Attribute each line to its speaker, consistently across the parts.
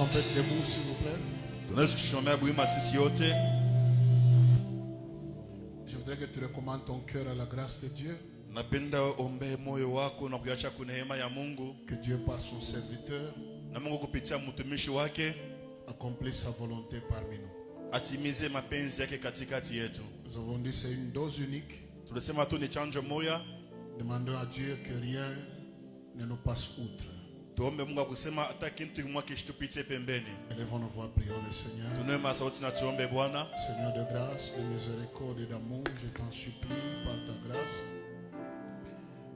Speaker 1: qu'on peut être debout, s'il vous plaît? Je voudrais que tu recommandes ton cœur à la grâce de Dieu. Que Dieu, par son serviteur, accomplisse sa volonté parmi nous. Nous avons dit que c'est une dose unique. Demandons à Dieu que rien ne nous passe outre. Élevons nos voix, prions le Seigneur. Seigneur de grâce, de miséricorde et d'amour, je t'en supplie par ta grâce,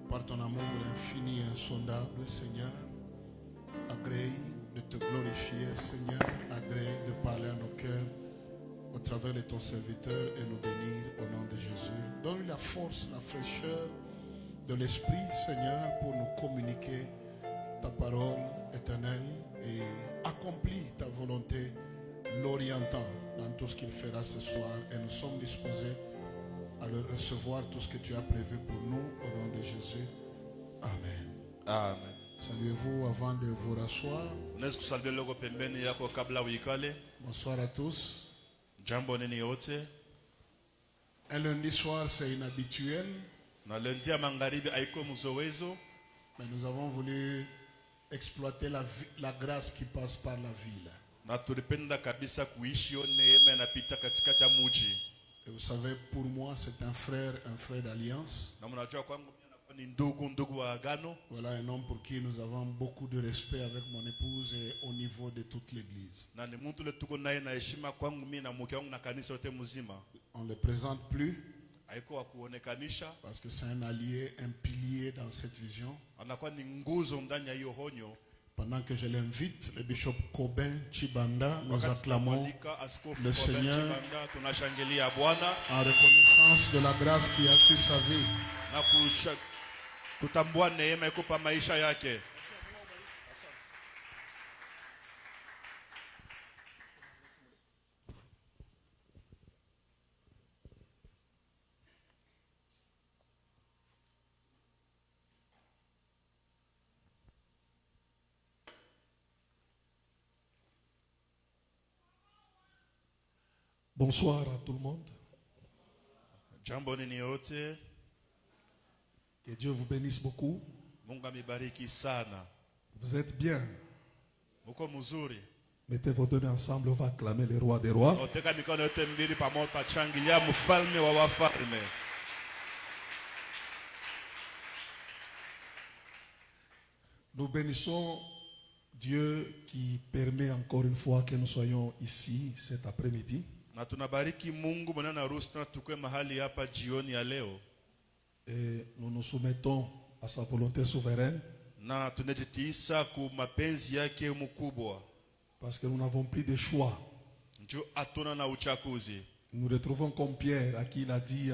Speaker 1: par ton amour infini et insondable, Seigneur, agrée de te glorifier, Seigneur, agrée de parler à nos cœurs au travers de ton serviteur et nous bénir au nom de Jésus. Donne-lui la force, la fraîcheur de l'Esprit, Seigneur, pour nous communiquer ta parole éternelle et accomplis ta volonté, l'orientant dans tout ce qu'il fera ce soir. Et nous sommes disposés à le recevoir, tout ce que tu as prévu pour nous, au nom de Jésus. Amen.
Speaker 2: Amen.
Speaker 1: Saluez-vous avant de vous rasseoir. Bonsoir à tous. Un lundi soir, c'est inhabituel. Mais nous avons voulu exploiter la grâce qui passe par la ville. Et vous savez, pour moi, c'est un frère d'alliance. Voilà un homme pour qui nous avons beaucoup de respect avec mon épouse et au niveau de toute l'église. On ne le présente plus parce que c'est un allié, un pilier dans cette vision. Pendant que je l'invite, le bishop Kobin Chibanda, nous acclamons le Seigneur en reconnaissance de la grâce qui a su sa vie.
Speaker 3: Bonsoir à tout le monde. Que Dieu vous bénisse beaucoup. Vous êtes bien. Mettez vos deux mains ensemble, on va acclamer le roi des rois. Nous bénissons Dieu qui permet encore une fois que nous soyons ici cet après-midi. Et nous nous soumettons à sa volonté souveraine. Parce que nous n'avons plus de choix. Nous retrouvons comme Pierre à qui il a dit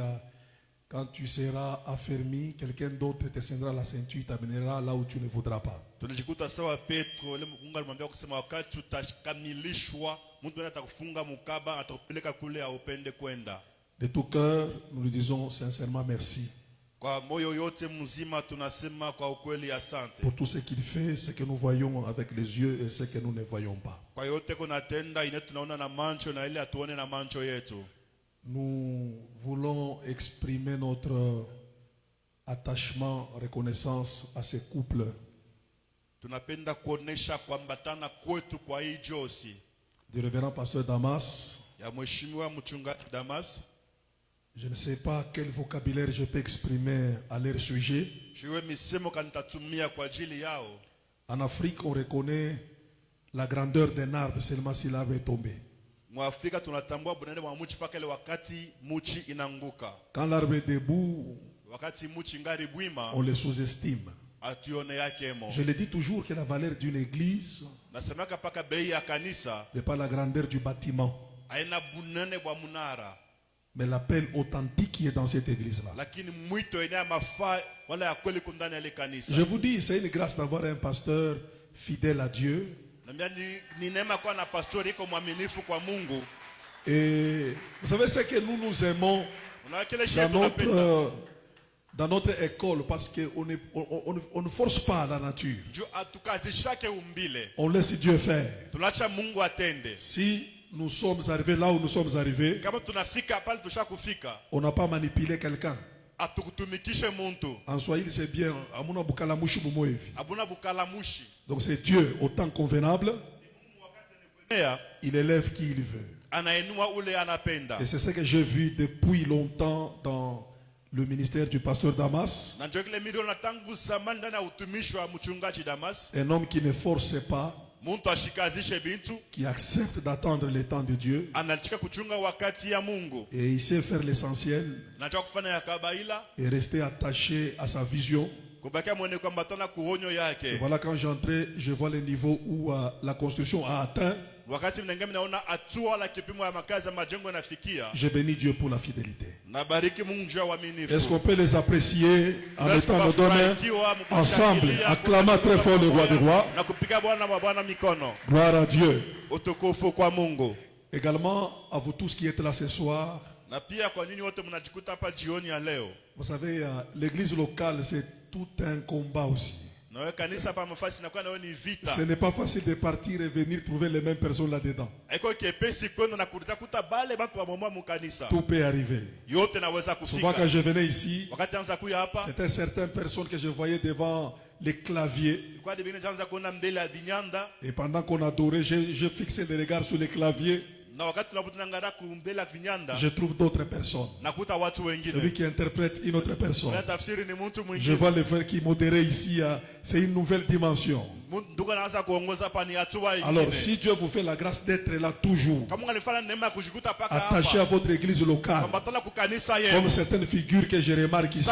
Speaker 3: quand tu seras affermi, quelqu'un d'autre te scindra la ceinture, t'amènera là où tu ne voudras pas. De tout cœur, nous lui disons sincèrement merci. Pour tout ce qu'il fait, ce que nous voyons avec les yeux et ce que nous ne voyons pas. Nous voulons exprimer notre attachement, reconnaissance à ces couples. Du révérend pasteur Damas. Je ne sais pas quel vocabulaire je peux exprimer à leur sujet. En Afrique, on reconnaît la grandeur d'un arbre seulement si l'arbre est tombé. Quand l'arbre est debout, on le sous-estime. Je le dis toujours que la valeur d'une église n'est pas la grandeur du bâtiment, mais l'appel authentique qui est dans cette église-là. Je vous dis, c'est une grâce d'avoir un pasteur fidèle à Dieu. Et vous savez ce que nous aimons dans notre dans notre école, parce qu'on on ne force pas la nature. On laisse Dieu faire. Si nous sommes arrivés là où nous sommes arrivés, on n'a pas manipulé quelqu'un. En Swahili, c'est bien. Donc c'est Dieu, au temps convenable, il élève qui il veut. Et c'est ce que j'ai vu depuis longtemps dans le ministère du pasteur Damas. Un homme qui ne force pas, qui accepte d'attendre le temps de Dieu, et il sait faire l'essentiel et rester attaché à sa vision. Et voilà, quand j'entrais, je vois le niveau où la construction a atteint. Je bénis Dieu pour la fidélité. Est-ce qu'on peut les apprécier en mettant nos deux mains ensemble, acclamant très fort le roi des rois? Gloire à Dieu. Également à vous tous qui êtes là ce soir. Vous savez, l'église locale, c'est tout un combat aussi. Ce n'est pas facile de partir et venir trouver les mêmes personnes là-dedans. Tout peut arriver. Souvent quand je venais ici, c'était certaines personnes que je voyais devant les claviers. Et pendant qu'on adorait, je fixais les regards sur les claviers. Je trouve d'autres personnes. Celui qui interprète une autre personne. Je vois les frères qui modéraient ici. C'est une nouvelle dimension. Alors si Dieu vous fait la grâce d'être là toujours, attaché à votre église locale, comme certaines figures que je remarque ici,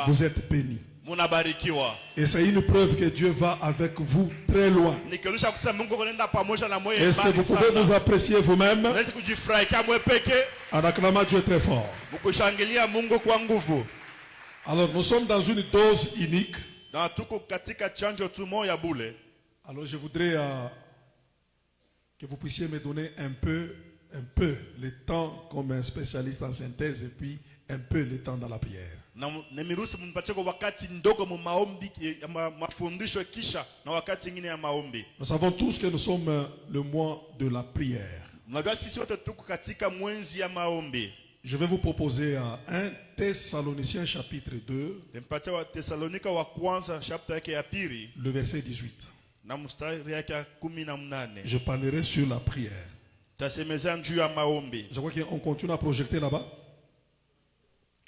Speaker 3: vous êtes bénis. Et c'est une preuve que Dieu va avec vous très loin. Est-ce que vous pouvez vous apprécier vous-même en acclamant Dieu très fort? Alors nous sommes dans une dose unique. Alors je voudrais que vous puissiez me donner un peu le temps comme un spécialiste en synthèse et puis un peu le temps dans la prière. Nous savons tous que nous sommes le mois de la prière. Je vais vous proposer 1 Thessaloniciens chapitre 2, le verset 18. Je parlerai sur la prière. Je crois qu'on continue à projeter là-bas.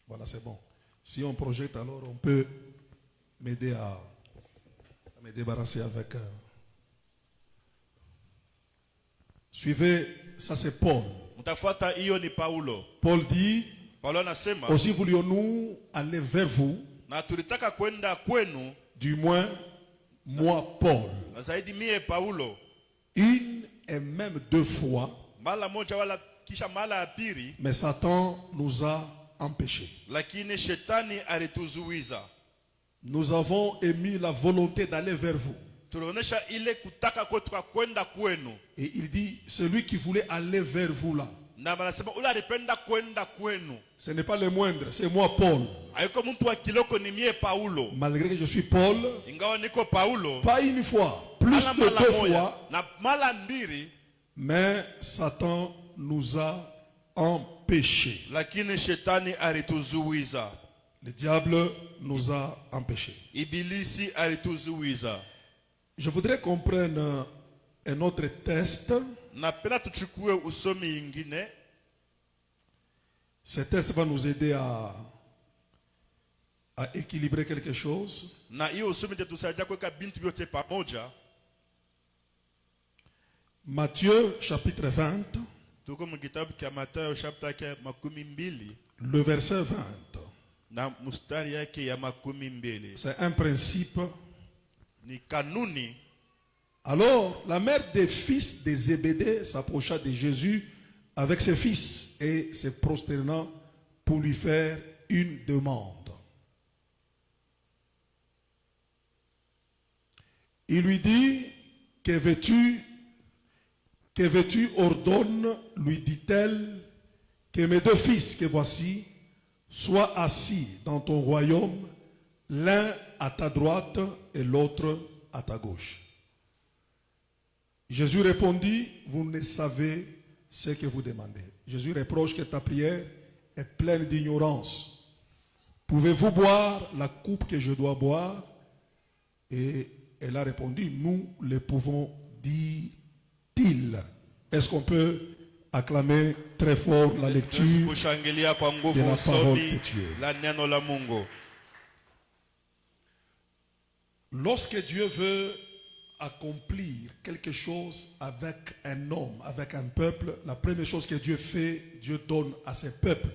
Speaker 3: Voilà, c'est bon. Si on projette, alors on peut m'aider à me débarrasser avec. Suivez, ça c'est Paul. Paul dit, aussi voulions-nous aller vers vous, du moins moi Paul, une et même 2 fois, mais Satan nous a empêchés. Nous avons émis la volonté d'aller vers vous. Et il dit, celui qui voulait aller vers vous là, ce n'est pas le moindre, c'est moi Paul. Malgré que je suis Paul, pas une fois, plus de 2 fois, mais Satan nous a empêchés. Le diable nous a empêchés. Je voudrais qu'on prenne un autre test. Ce test va nous aider à équilibrer quelque chose. Matthieu chapitre 20, le verset 20. C'est un principe. Alors, la mère des fils de Zébédée s'approcha de Jésus avec ses fils et se prosternant pour lui faire une demande. Il lui dit, que veux-tu ordonne, lui dit-elle, que mes 2 fils que voici soient assis dans ton royaume, l'un à ta droite et l'autre à ta gauche. Jésus répondit, vous ne savez ce que vous demandez. Jésus reproche que ta prière est pleine d'ignorance. Pouvez-vous boire la coupe que je dois boire? Et elle a répondu, nous le pouvons, dit-il. Est-ce qu'on peut acclamer très fort la lecture de la parole de Dieu? Lorsque Dieu veut accomplir quelque chose avec un homme, avec un peuple, la première chose que Dieu fait, Dieu donne à ses peuples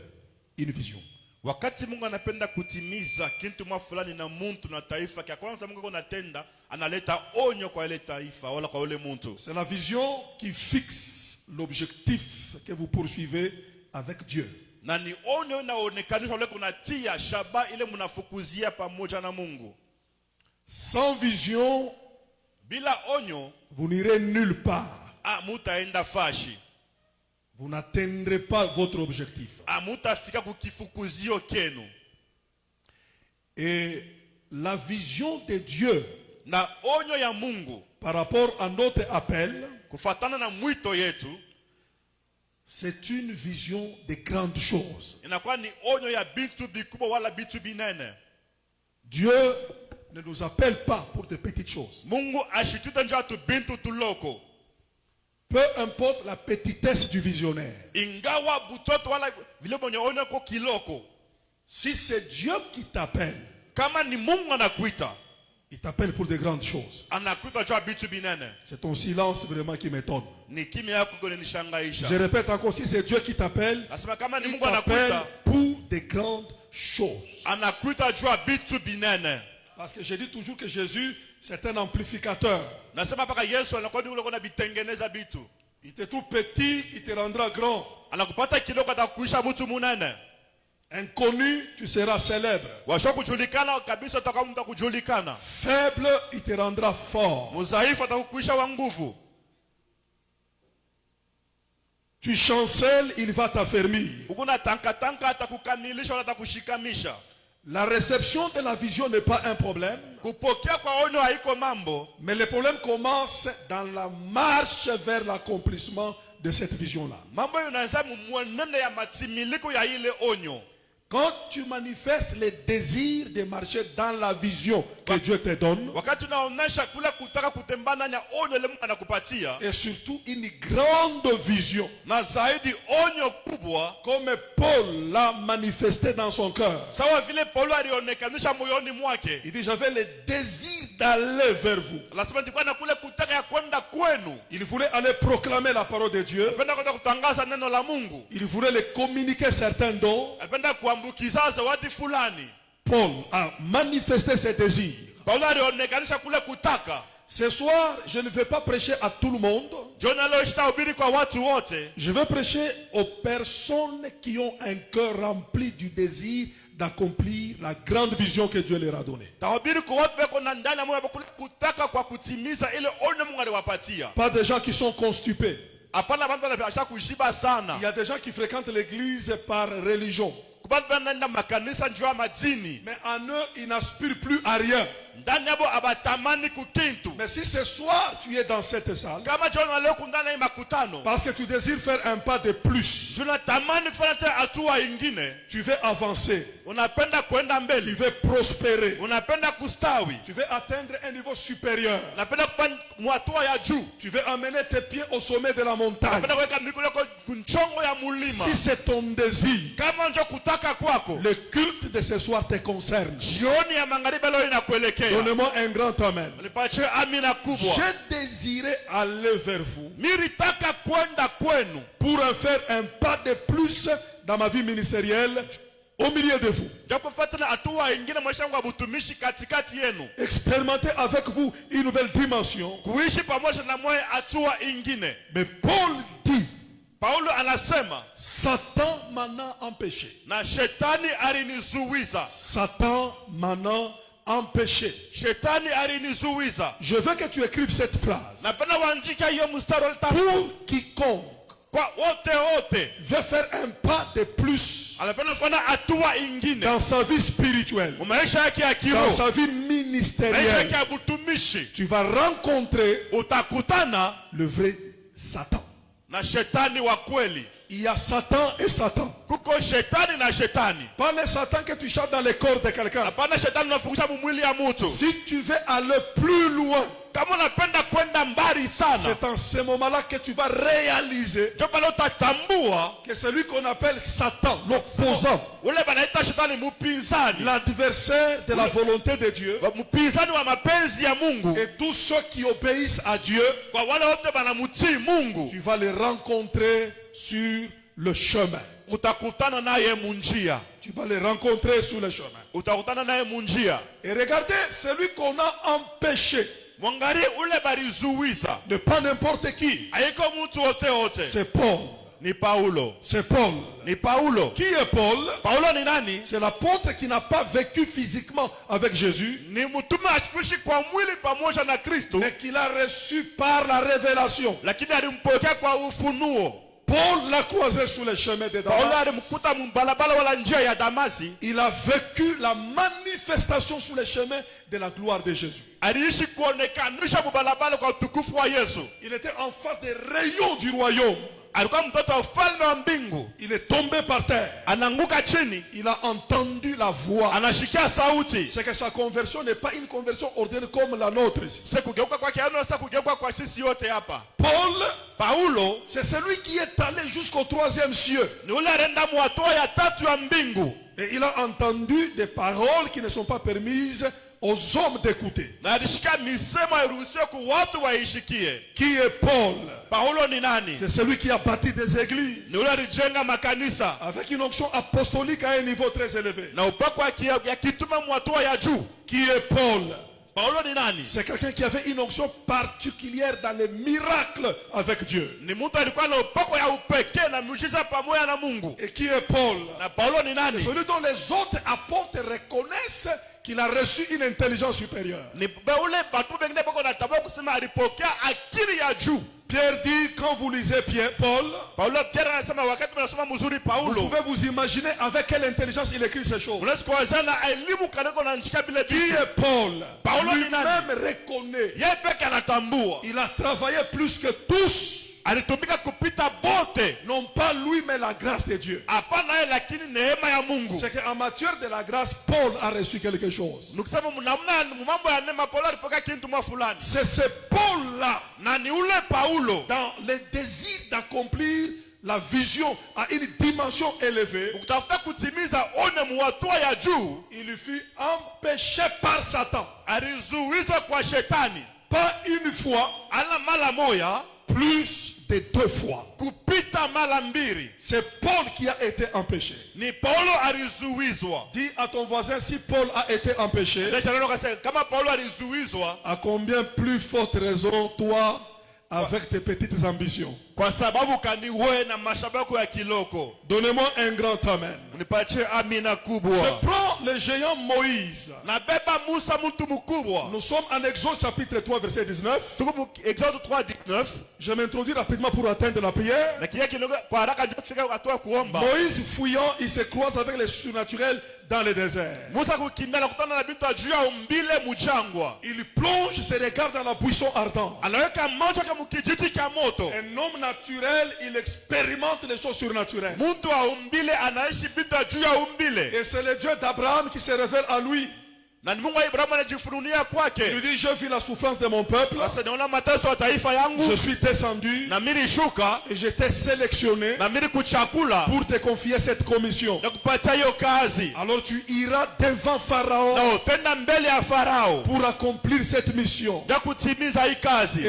Speaker 3: une vision.
Speaker 1: Wakati Mungu anapenda kutimiza kitu fulani na muntu na taifa, kia kwanza Mungu anatenda analeta onyo kwa ile taifa wala kwa ile muntu.
Speaker 3: C'est la vision qui fixe l'objectif que vous poursuivez avec Dieu.
Speaker 1: Na ni onyo inaonekanisha ile kunatia shaba ile mnafukuzia pamoja na Mungu.
Speaker 3: Sans vision,
Speaker 1: bila onyo,
Speaker 3: vous n'irez nulle part.
Speaker 1: Mutaenda fashi.
Speaker 3: Vous n'atteindrez pas votre objectif.
Speaker 1: Mutafika kukifukuzio kenu.
Speaker 3: Et la vision de Dieu
Speaker 1: na onyo ya Mungu
Speaker 3: par rapport à notre appel,
Speaker 1: kufatana na mwito yetu,
Speaker 3: c'est une vision de grandes choses.
Speaker 1: Inakuwa ni onyo ya bitu bikubwa wala bitu binene.
Speaker 3: Dieu ne nous appelle pas pour de petites choses.
Speaker 1: Mungu ashituta njoo tu bintu tuloko.
Speaker 3: Peu importe la petitesse du visionnaire.
Speaker 1: Ingawa butoto wala vile bonye onyo ko kiloko.
Speaker 3: Si c'est Dieu qui t'appelle,
Speaker 1: kama ni Mungu anakuita,
Speaker 3: il t'appelle pour de grandes choses.
Speaker 1: Anakuita njoo bitu binene.
Speaker 3: C'est ton silence vraiment qui m'étonne.
Speaker 1: Ni kimya yako kunishangaisha.
Speaker 3: Je répète encore, si c'est Dieu qui t'appelle,
Speaker 1: nasema kama ni
Speaker 3: il
Speaker 1: Mungu
Speaker 3: t'appelle
Speaker 1: anakuita
Speaker 3: pour de grandes choses.
Speaker 1: Anakuita njoo bitu binene.
Speaker 3: Parce que je dis toujours que Jésus, c'est un amplificateur.
Speaker 1: Il
Speaker 3: te trouve petit, il te rendra grand. Inconnu, tu seras célèbre. Faible, il te rendra fort. Tu chancelles, il va t'affermir. La réception de la vision n'est pas un problème. Mais le problème commence dans la marche vers l'accomplissement de cette vision-là. Quand tu manifestes le désir de marcher dans la vision que Dieu te donne, et surtout une grande vision, comme Paul l'a manifesté dans son cœur, il dit, j'avais le désir d'aller vers vous. Il voulait aller proclamer la parole de Dieu. Il voulait les communiquer certains dons. Paul a manifesté ses désirs. Ce soir, je ne vais pas prêcher à tout le monde. Je vais prêcher aux personnes qui ont un cœur rempli du désir d'accomplir la grande vision que Dieu leur a donnée. Pas des gens qui sont constipés. Il y a des gens qui fréquentent l'église par religion. Mais en eux, ils n'aspirent plus à rien. Mais si ce soir tu es dans cette salle, parce que tu désires faire un pas de plus, tu veux avancer, tu veux prospérer, tu veux atteindre un niveau supérieur, tu veux amener tes pieds au sommet de la montagne. Si c'est ton désir, le culte de ce soir te concerne. Donnez-moi un grand amen. J'ai désiré aller vers vous pour en faire un pas de plus dans ma vie ministérielle au milieu de vous. Expérimenter avec vous une nouvelle dimension. Mais Paul dit, Satan m'en a empêché. Satan m'en a empêché. Je veux que tu écrives cette phrase. Pour quiconque veut faire un pas de plus dans sa vie spirituelle, dans sa vie ministérielle, tu vas rencontrer le vrai Satan. Il y a Satan et Satan. Pas le Satan que tu chantes dans le corps de quelqu'un. Si tu veux aller plus loin, c'est en ce moment-là que tu vas réaliser que celui qu'on appelle Satan, l'opposant, l'adversaire de la volonté de Dieu, et tous ceux qui obéissent à Dieu, tu vas les rencontrer sur le chemin. Tu vas les rencontrer sur le chemin. Et regardez, celui qu'on a empêché, de pas n'importe qui, c'est Paul. C'est Paul. Qui est Paul? C'est l'apôtre qui n'a pas vécu physiquement avec Jésus, mais qu'il a reçu par la révélation. Paul l'a croisé sur le chemin de Damas. Il a vécu la manifestation sur le chemin de la gloire de Jésus. Il était en face des rayons du royaume. Il est tombé par terre. Il a entendu la voix. C'est que sa conversion n'est pas une conversion ordinaire comme la nôtre. Paul, c'est celui qui est allé jusqu'au 3e cieux. Et il a entendu des paroles qui ne sont pas permises aux hommes d'écouter. Qui est Paul? C'est celui qui a bâti des églises avec une onction apostolique à un niveau très élevé. Qui est Paul? C'est quelqu'un qui avait une onction particulière dans les miracles avec Dieu. Et qui est Paul? C'est celui dont les autres apôtres reconnaissent qu'il a reçu une intelligence supérieure. Pierre dit, quand vous lisez Paul, vous pouvez vous imaginer avec quelle intelligence il écrit ces choses. Qui est Paul? Lui-même reconnaît. Il a travaillé plus que tous. Non pas lui, mais la grâce de Dieu. C'est qu'en matière de la grâce, Paul a reçu quelque chose. C'est ce Paul-là, dans le désir d'accomplir la vision à une dimension élevée, il lui fut empêché par Satan. Pas une fois, plus de 2 fois. C'est Paul qui a été empêché. Dis à ton voisin, si Paul a été empêché, à combien plus forte raison toi avec tes petites ambitions. Donnez-moi un grand amen. Je prends le géant Moïse. Nous sommes en Exode chapitre 3 verset 19. Je m'introduis rapidement pour atteindre la prière. Moïse fouillant, il se croise avec les surnaturels dans le désert. Il plonge ses regards dans la buisson ardente. Un homme naturel, il expérimente les choses surnaturelles. Et c'est le Dieu d'Abraham qui se révèle à lui. Il lui dit, je vis la souffrance de mon peuple. Je suis descendu et je t'ai sélectionné pour te confier cette commission. Alors tu iras devant Pharaon pour accomplir cette mission. Et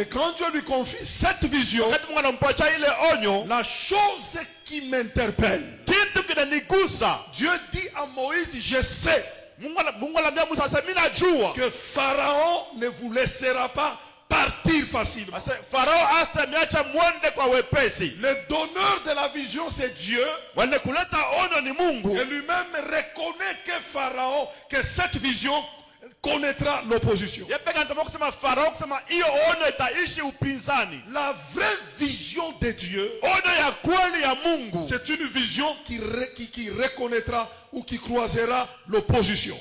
Speaker 3: quand Dieu lui confie cette vision, la chose qui m'interpelle, Dieu dit à Moïse, je sais que Pharaon ne vous laissera pas partir facilement. Le donneur de la vision, c'est Dieu. Et lui-même reconnaît que Pharaon, que cette vision connaîtra l'opposition. La vraie vision de Dieu, c'est une vision qui reconnaîtra ou qui croisera l'opposition.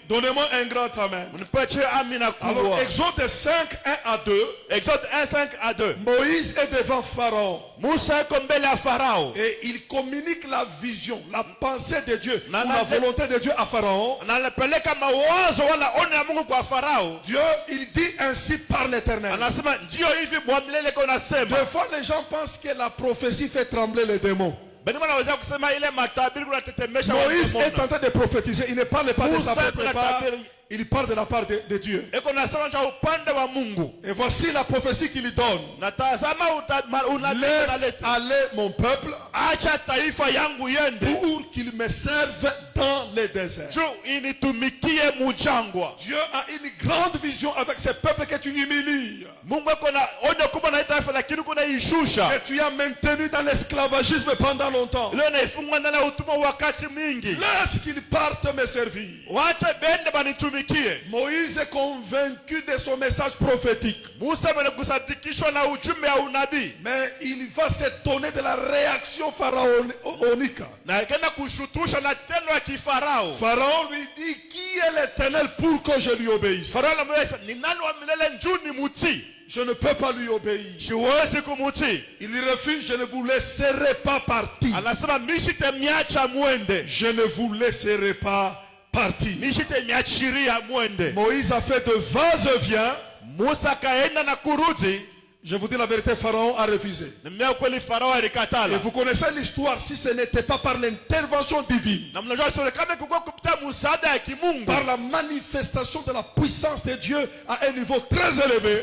Speaker 3: Donnez-moi un grand amen. Alors, Exode 5, 1 à 2.
Speaker 2: Exode 1, 5 à 2.
Speaker 3: Moïse est devant Pharaon.
Speaker 2: Et
Speaker 3: il communique la vision, la pensée de Dieu, ou la volonté de Dieu à Pharaon. Dieu, il dit ainsi par l'Éternel. Des fois, les gens pensent que la prophétie fait trembler les démons. Moïse est en train de prophétiser. Il ne parle pas de sa propre part. Il parle de la part de Dieu. Et voici la prophétie qu'il lui donne. Laisse aller mon peuple pour qu'il me serve dans les déserts. Dieu a une grande vision avec ce peuple que tu humilies. Que tu as maintenu dans l'esclavagisme pendant longtemps. Laisse qu'il parte me servir. Moïse est convaincu de son message prophétique. Mais il va s'étonner de la réaction pharaonique. Pharaon lui dit, qui est l'Éternel pour que je lui obéisse? Je ne peux pas lui obéir. Il refuse, je ne vous laisserai pas partir. Je ne vous laisserai pas partir. Moïse a fait de va-et-vient. Je vous dis la vérité, Pharaon a refusé. Et vous connaissez l'histoire, si ce n'était pas par l'intervention divine, par la manifestation de la puissance de Dieu à un niveau très élevé,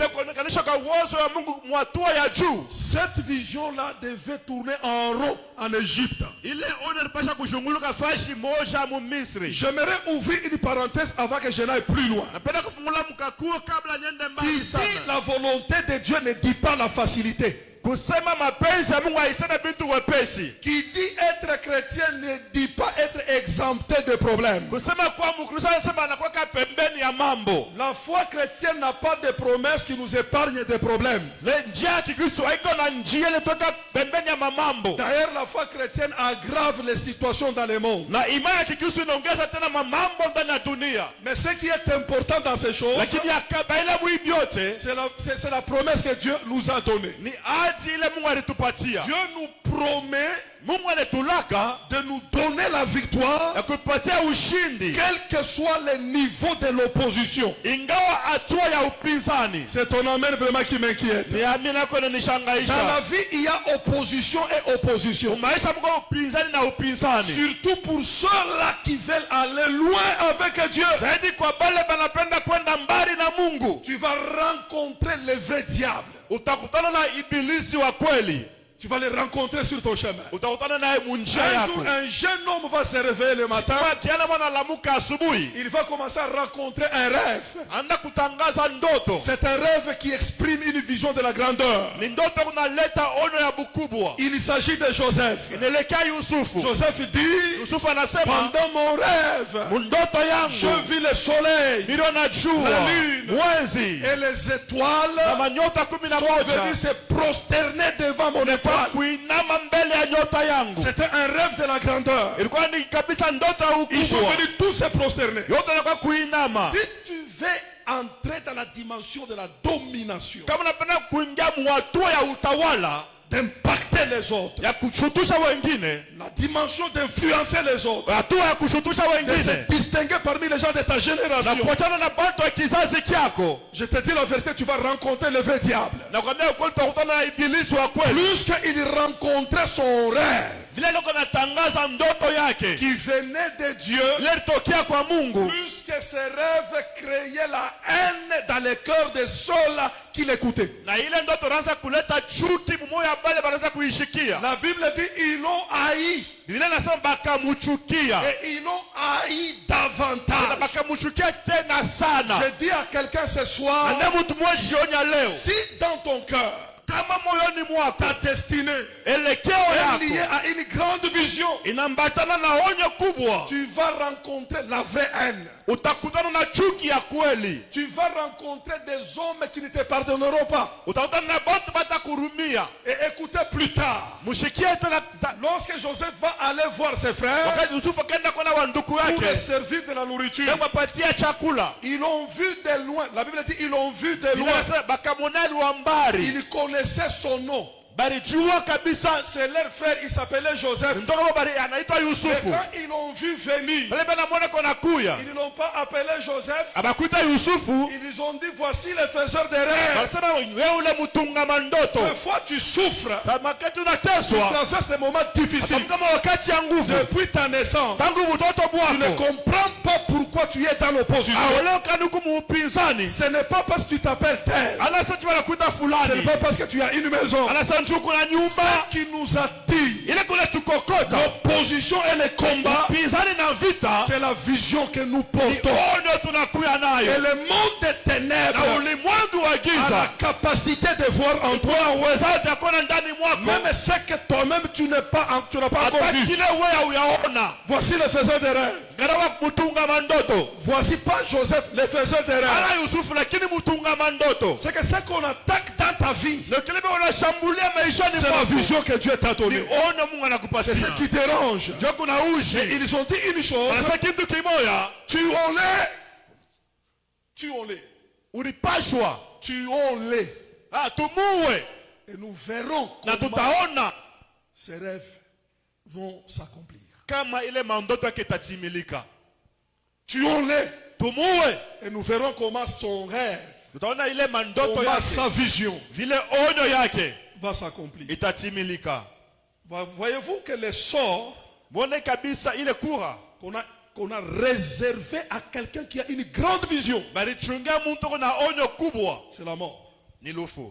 Speaker 3: cette vision-là devait tourner en rond en Égypte. J'aimerais ouvrir une parenthèse avant que je n'aille plus loin. Ici, la volonté de Dieu ne dit pas la facilité. Qui dit être chrétien ne dit pas être exempté de problèmes. La foi chrétienne n'a pas de promesses qui nous épargnent des problèmes. D'ailleurs, la foi chrétienne aggrave les situations dans le monde. Mais ce qui est important dans ces choses, c'est la promesse que Dieu nous a donnée. Dieu nous promet de nous donner la victoire, quel que soit le niveau de l'opposition. C'est ton amen vraiment qui m'inquiète. Dans la vie, il y a opposition et opposition. Surtout pour ceux-là qui veulent aller loin avec Dieu. Tu vas rencontrer le vrai diable. Tu vas les rencontrer sur ton chemin. Un jour, un jeune homme va se réveiller le matin. Il va commencer à rencontrer un rêve. C'est un rêve qui exprime une vision de la grandeur. Il s'agit de Joseph. Joseph dit, pendant mon rêve, je vis le soleil, la lune et les étoiles sont venus se prosterner devant mon étoile. C'était un rêve de la grandeur. Ils sont venus tous se prosterner. Si tu veux entrer dans la dimension de la domination, d'impacter les autres, la dimension d'influencer les autres, de se distinguer parmi les gens de ta génération, je te dis la vérité, tu vas rencontrer le vrai diable. Plus qu'il rencontrait son rêve qui venait de Dieu, plus que ce rêve créait la haine dans le cœur de ceux-là qui l'écoutaient. La Bible dit ils l'ont haï. Et ils l'ont haï davantage. Je dis à quelqu'un ce soir, si dans ton cœur
Speaker 2: kama moyoni mwako
Speaker 3: ta destinée
Speaker 2: elekeo
Speaker 3: est liée
Speaker 2: yako
Speaker 3: à une grande vision,
Speaker 2: inambatana na onyo kubwa,
Speaker 3: tu vas rencontrer la vraie haine.
Speaker 2: utakutana na chuki ya kweli.
Speaker 3: Tu vas rencontrer des hommes qui ne te pardonneront pas.
Speaker 2: Utakutana na bote batakurumia.
Speaker 3: Et écoutez plus tard,
Speaker 2: Mushikie tena
Speaker 3: lorsque Joseph va aller voir ses frères
Speaker 2: wakati Yusufu akaenda kwa wanduku
Speaker 3: pour les
Speaker 2: yake
Speaker 3: servir de la nourriture,
Speaker 2: ndio chakula,
Speaker 3: ils l'ont vu de loin. La Bible dit ils l'ont vu de loin.
Speaker 2: inasema bakamwona wa mbari,
Speaker 3: Ils connaissaient son nom.
Speaker 2: balijua kabisa
Speaker 3: C'est leur frère, il s'appelait Joseph.
Speaker 2: ndio bari anaitwa
Speaker 3: Et
Speaker 2: Yusufu.
Speaker 3: quand ils l'ont vu venir,
Speaker 2: Bale bana mwona kona kuya,
Speaker 3: ils ne l'ont pas appelé Joseph.
Speaker 2: abakuita Yusufu,
Speaker 3: Ils ont dit voici les faiseurs de rêves.
Speaker 2: basema wewe ule mutunga mandoto.
Speaker 3: Des fois tu souffres,
Speaker 2: Kama kitu
Speaker 3: tu
Speaker 2: unateswa
Speaker 3: traverses des moments difficiles.
Speaker 2: kama wakati ya nguvu,
Speaker 3: Depuis ta naissance,
Speaker 2: tangu mtoto
Speaker 3: tu ne
Speaker 2: bwako
Speaker 3: comprends pas pourquoi tu es dans l'opposition.
Speaker 2: aoleo kanuku muupinzani,
Speaker 3: Ce n'est pas parce que tu t'appelles tel.
Speaker 2: anasa tu wanakuita
Speaker 3: Ce n'est
Speaker 2: fulani,
Speaker 3: pas parce que tu as une maison.
Speaker 2: anasa njuku na nyumba
Speaker 3: Ce qui nous attire,
Speaker 2: ile kuna tukokota
Speaker 3: l'opposition et les combats,
Speaker 2: pinzani na vita,
Speaker 3: c'est la vision que nous portons.
Speaker 2: onyo tunakuya
Speaker 3: Et
Speaker 2: nayo,
Speaker 3: le monde des
Speaker 2: na
Speaker 3: ténèbres
Speaker 2: ulimwengu wa
Speaker 3: a la
Speaker 2: giza
Speaker 3: capacité de voir en toi,
Speaker 2: uwezaji akona ndani mwako
Speaker 3: même ce que toi-même tu n'as pas encore
Speaker 2: hata
Speaker 3: vu.
Speaker 2: kile wewe uyaona.
Speaker 3: Voici les faiseurs de rêves.
Speaker 2: Ngarawa mutunga mandoto,
Speaker 3: Voici pas Joseph, les faiseurs de rêves.
Speaker 2: ala Yusufu lakini mutunga mandoto,
Speaker 3: C'est que ce qu'on attaque dans ta vie,
Speaker 2: ndio kile unashambulia maishani
Speaker 3: c'est la
Speaker 2: mwako,
Speaker 3: vision que Dieu t'a
Speaker 2: ni
Speaker 3: donnée.
Speaker 2: onyo Mungu
Speaker 3: C'est
Speaker 2: anakupatia.
Speaker 3: ce qui dérange.
Speaker 2: Ndio kuna
Speaker 3: Et
Speaker 2: uji,
Speaker 3: ils ont dit une chose,
Speaker 2: anasema kitu kimoya,
Speaker 3: tuons-les, tuons-les,
Speaker 2: ulipashwa
Speaker 3: tuons-les.
Speaker 2: tumuue
Speaker 3: Et nous verrons
Speaker 2: na
Speaker 3: comment
Speaker 2: tutaona
Speaker 3: ces rêves vont s'accomplir.
Speaker 2: kama ile mandoto yake itatimilika.
Speaker 3: Tuons-les.
Speaker 2: Tumuue,
Speaker 3: Et nous verrons comment son rêve,
Speaker 2: tutaona ile mandoto
Speaker 3: comment
Speaker 2: yake,
Speaker 3: sa vision
Speaker 2: vile onyo yake
Speaker 3: va s'accomplir.
Speaker 2: itatimilika.
Speaker 3: Voyez-vous que les sorts
Speaker 2: Mwone kabisa ile kura
Speaker 3: qu'on a réservé à quelqu'un qui a une grande vision,
Speaker 2: balichunga mtu na onyo kubwa
Speaker 3: c'est la mort.
Speaker 2: ni lufu.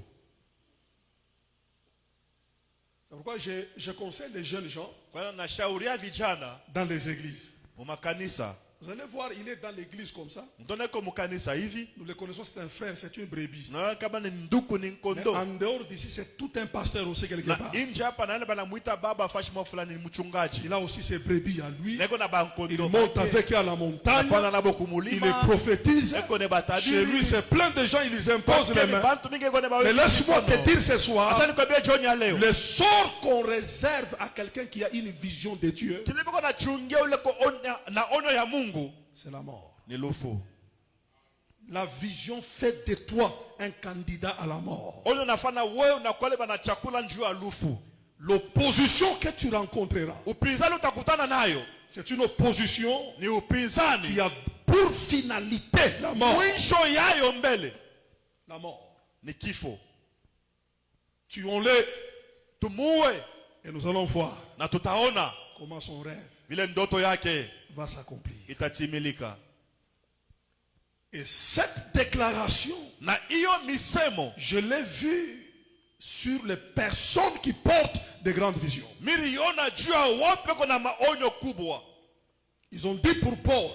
Speaker 3: C'est pourquoi je conseille les jeunes gens
Speaker 2: Kwa hiyo nashauria vijana
Speaker 3: dans les églises.
Speaker 2: mu makanisa,
Speaker 3: Vous allez voir, il est dans l'église comme ça.
Speaker 2: mtone ko mukanisa hivi,
Speaker 3: Nous le connaissons, c'est un frère, c'est une brebis.
Speaker 2: na kama ni nduku ni
Speaker 3: Mais
Speaker 2: nkondo,
Speaker 3: en dehors d'ici, c'est tout un pasteur aussi quelque
Speaker 2: na
Speaker 3: part.
Speaker 2: inje hapa naenda banamuita baba fashimo fulani ni mchungaji,
Speaker 3: Il a aussi ses brebis à lui.
Speaker 2: neko na
Speaker 3: Il
Speaker 2: bankondo
Speaker 3: monte avec eux à la montagne.
Speaker 2: pana nabo
Speaker 3: Il
Speaker 2: kumulima,
Speaker 3: les prophétise.
Speaker 2: neko ne batadiri.
Speaker 3: Chez lui, c'est plein de gens, il les impose les mains.
Speaker 2: Bantu mingi ko ne bawe.
Speaker 3: Mais laisse-moi te dire ce soir,
Speaker 2: Acha nikwambie jioni ya leo,
Speaker 3: le sort qu'on réserve à quelqu'un qui a une vision de Dieu,
Speaker 2: kile biko na chungia ule ko na onyo ya Mungu
Speaker 3: c'est la mort.
Speaker 2: ni lufu.
Speaker 3: La vision fait de toi un candidat à la mort.
Speaker 2: Onyo nafana wewe unakwale bana chakula njuu ya lufu.
Speaker 3: L'opposition que tu rencontreras,
Speaker 2: Upinzani utakutana nayo
Speaker 3: c'est une opposition
Speaker 2: ni upinzani
Speaker 3: qui a pour finalité la mort.
Speaker 2: mwisho yayo mbele
Speaker 3: La mort.
Speaker 2: ni kifo.
Speaker 3: Tuons-les
Speaker 2: Tumuue
Speaker 3: et nous allons voir
Speaker 2: na tutaona
Speaker 3: comment son rêve
Speaker 2: vile ndoto yake
Speaker 3: va s'accomplir.
Speaker 2: itatimilika.
Speaker 3: Et cette déclaration,
Speaker 2: Na hiyo misemo
Speaker 3: je l'ai vue sur les personnes qui portent de grandes visions.
Speaker 2: miliona juu ya wote kuna maonyo kubwa.
Speaker 3: Ils ont dit pour Paul,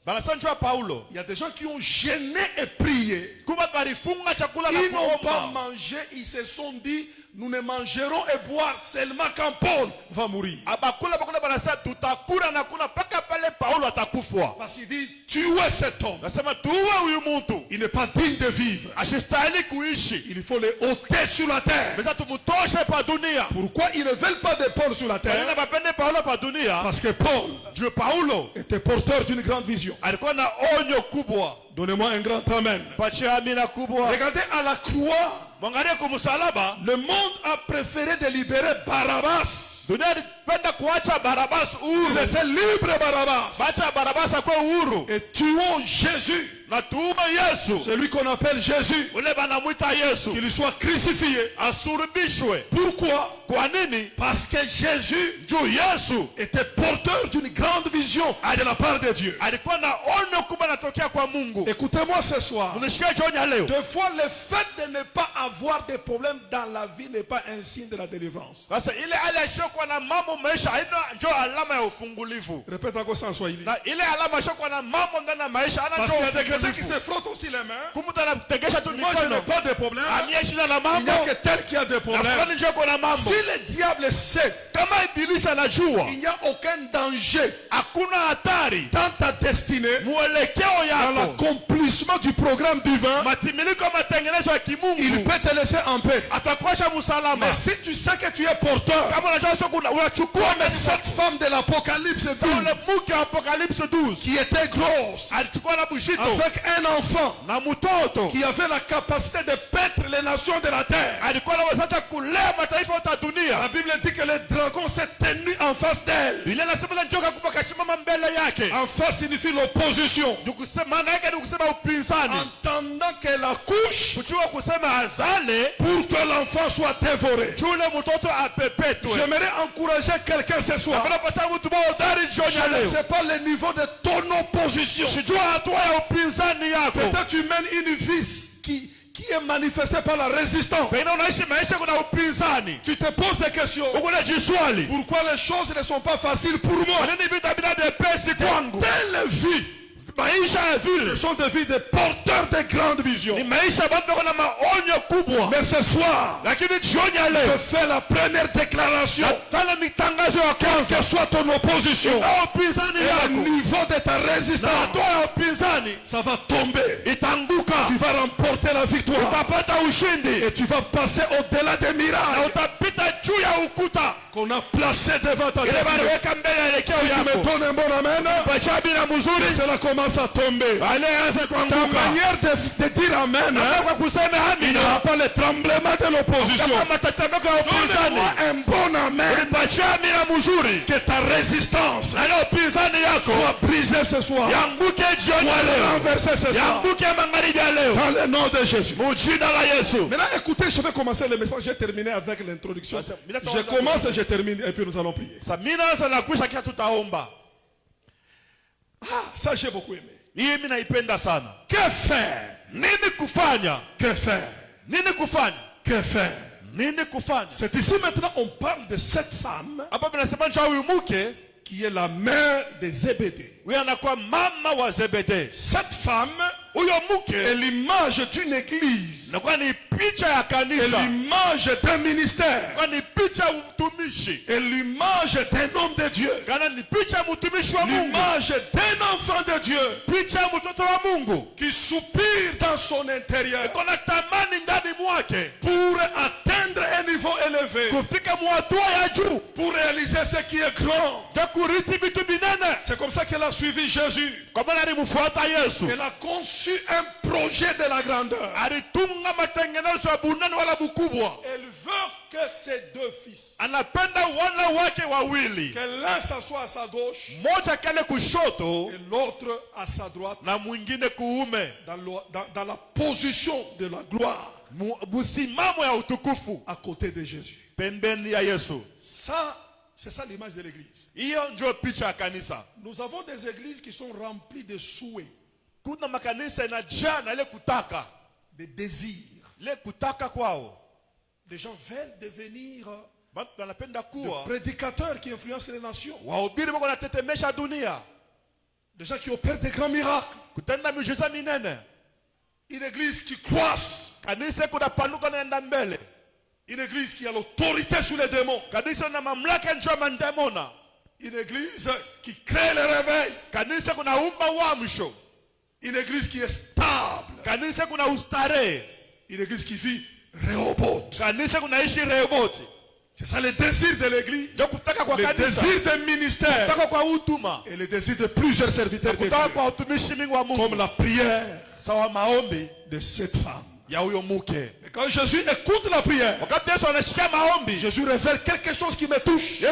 Speaker 2: Banasema juu ya Paulo,
Speaker 3: il y a des gens qui ont gêné et prié.
Speaker 2: kuba balifunga chakula na
Speaker 3: Ils n'ont pas
Speaker 2: kuomba.
Speaker 3: mangé, ils se sont dit, nous ne mangerons et boire seulement quand Paul va mourir.
Speaker 2: Abakula bakula banasema tutakula na kuna paka pale Paulo atakufwa.
Speaker 3: Parce qu'il dit, tuez cet homme.
Speaker 2: Nasema tuwe huyu mtu,
Speaker 3: Il n'est pas digne de vivre.
Speaker 2: ashistahili kuishi.
Speaker 3: Il faut les ôter sur la terre.
Speaker 2: Meza tumutoshe pa dunia.
Speaker 3: Pourquoi ils ne veulent pas de Paul sur la
Speaker 2: Kwa nini
Speaker 3: terre?
Speaker 2: bapende Paulo pa dunia?
Speaker 3: Parce que Paul
Speaker 2: Juu Paulo
Speaker 3: était porteur d'une grande vision.
Speaker 2: alikuwa na onyo kubwa.
Speaker 3: Donnez-moi un grand amen.
Speaker 2: Pachia amina kubwa.
Speaker 3: Regardez à la croix,
Speaker 2: Mwangalie kumsalaba,
Speaker 3: le monde a préféré de libérer Barabbas.
Speaker 2: dunia ilipenda kuacha Barabas huru.
Speaker 3: Laissez libre Barabbas.
Speaker 2: Bacha Barabas akwe huru.
Speaker 3: Et tuons Jésus,
Speaker 2: Na tuume Yesu.
Speaker 3: celui qu'on appelle Jésus,
Speaker 2: Ule banamuita Yesu.
Speaker 3: qu'il soit crucifié.
Speaker 2: Asurubishwe.
Speaker 3: Pourquoi?
Speaker 2: Kwa nini?
Speaker 3: Parce que Jésus
Speaker 2: Juu Yesu
Speaker 3: était porteur d'une grande vision de la part de Dieu.
Speaker 2: alikuwa na onyo kubwa natokea kwa Mungu.
Speaker 3: Écoutez-moi ce soir.
Speaker 2: Unasikia jioni ya leo?
Speaker 3: Des fois, le fait de ne pas avoir de problèmes dans la vie n'est pas un signe de la délivrance.
Speaker 2: Sasa ile hali ashokuwa na mambo maisha haina ndio alama ya ufungulivu.
Speaker 3: Répète encore ça en Swahili.
Speaker 2: Na ile alama ashokuwa na mambo ndani ya maisha ana
Speaker 3: Parce qu'il y a
Speaker 2: ndio
Speaker 3: des chrétiens Quelqu'un qui se frotte aussi les mains.
Speaker 2: Moi, je
Speaker 3: n'ai pas de problème. Il n'y a que tel qui a des problèmes. Si le diable sait, il n'y a aucun danger dans ta destinée, dans l'accomplissement du programme divin, il peut te laisser en paix. Mais si tu sais que tu es porteur, comme cette femme de l'Apocalypse 12, qui était grosse, avec un enfant, qui avait la capacité de paître les nations de la terre. La Bible dit que le dragon s'est tenu en face d'elle. En face signifie l'opposition. Entendant qu'elle accouche, pour que l'enfant soit dévoré. J'aimerais encourager quelqu'un ce soir. Je ne sais pas le niveau de ton opposition. Peut-être tu mènes une vie qui est manifestée par la résistance. Tu te poses des questions. Pourquoi les choses ne sont pas faciles pour moi? Telle vie, ce sont des vies de porteurs de grandes visions. Mais ce soir, je fais la première déclaration. Quelle que soit ton opposition, et le niveau de ta résistance, ça va tomber. Tu vas remporter la victoire. Et tu vas passer au-delà des miracles qu'on a placé devant ta destinée. Si tu me donnes un bon amen, cela commence à tomber. Ta manière de dire amen, il n'y aura pas le tremblement de l'opposition. Donne-moi un bon amen. Que ta résistance soit brisée ce soir. Soit renversée ce soir. Dans le nom de Jésus. Maintenant écoutez, je vais commencer le message. J'ai terminé avec l'introduction. Je commence et je termine et puis nous allons prier. Ça j'ai beaucoup aimé. Que faire? Que faire? Que faire? C'est ici maintenant on parle de cette femme qui est la mère de Zébédée. Cette femme est l'image d'une église. Et l'image d'un ministère. Et l'image d'un homme de Dieu. L'image d'un enfant de Dieu. Qui soupire dans son intérieur. Pour atteindre un niveau élevé. Pour réaliser ce qui est grand. C'est comme ça qu'elle a suivi Jésus. Elle a conçu un projet de la grandeur. Elle veut que ses deux fils, que l'un s'assoie à sa gauche et l'autre à sa droite, dans la position de la gloire, à côté de Jésus. Ça, c'est ça l'image de l'église. Nous avons des églises qui sont remplies de souhaits, de désirs. Des gens veulent devenir des prédicateurs qui influencent les nations. Des gens qui opèrent des grands miracles. Une église qui croisse. Une église qui a l'autorité sur les démons. Une église qui crée le réveil. Une église qui est stable. Une église qui vit Rehoboth. C'est ça le désir de l'église. Le désir d'un ministère. Et le désir de plusieurs serviteurs de Dieu. Comme la prière de cette femme. Et quand Jésus écoute la prière, Jésus révèle quelque chose qui me touche. Il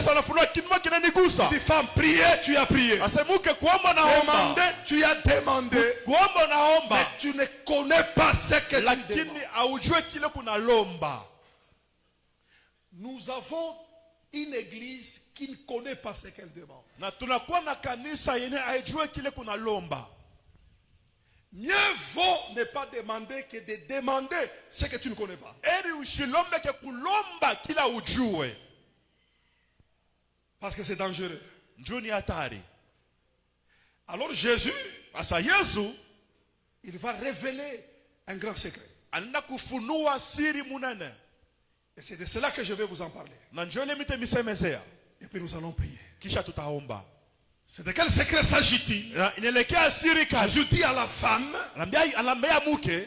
Speaker 3: dit, femme, prier, tu as prié. Demander, tu as demandé. Mais tu ne connais pas ce que tu demandes. Nous avons une église qui ne connaît pas ce qu'elle demande. Mieux vaut ne pas demander que de demander ce que tu ne connais pas. Parce que c'est dangereux. Alors Jésus il va révéler un grand secret. Et c'est de cela que je vais vous en parler. Et puis nous allons prier. C'est de quel secret s'agit-il? Je dis à la femme,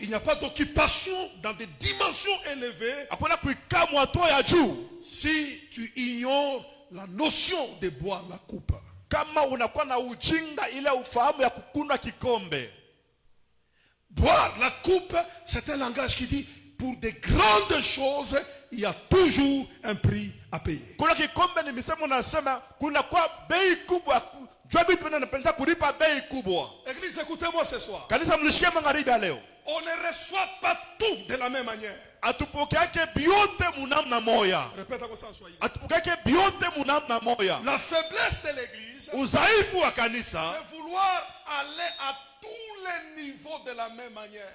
Speaker 3: il n'y a pas d'occupation dans des dimensions élevées si tu ignores la notion de boire la coupe. Boire la coupe, c'est un langage qui dit pour des grandes choses, il y a toujours un prix à payer. Église, écoutez-moi ce soir. On ne reçoit pas tout de la même manière. Répète encore ça en Swahili. La faiblesse de l'église, c'est vouloir aller à tous les niveaux de la même manière.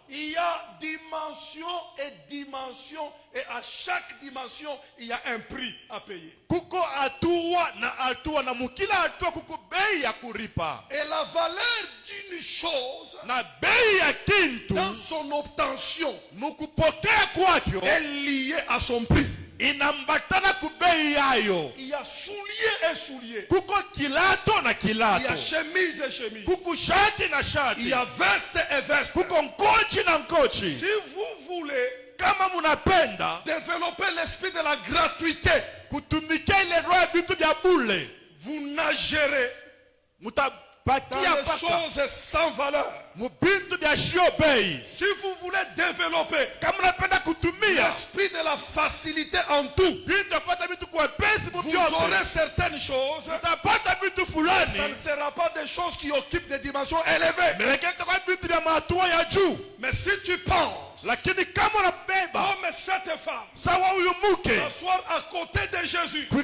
Speaker 3: Il y a dimension et dimension, et à chaque dimension, il y a un prix à payer. Et la valeur d'une chose, dans son obtention, est liée à son prix. Il y a soulier et soulier. Il y a chemise et chemise. Il y a veste et veste. Si vous voulez développer l'esprit de la gratuité, vous nagerez dans les choses sans valeur. Si vous voulez développer l'esprit de la facilité en tout, vous aurez certaines choses. Ça ne sera pas des choses qui occupent des dimensions élevées. Mais si tu penses comme cette femme s'asseoir à côté de Jésus dans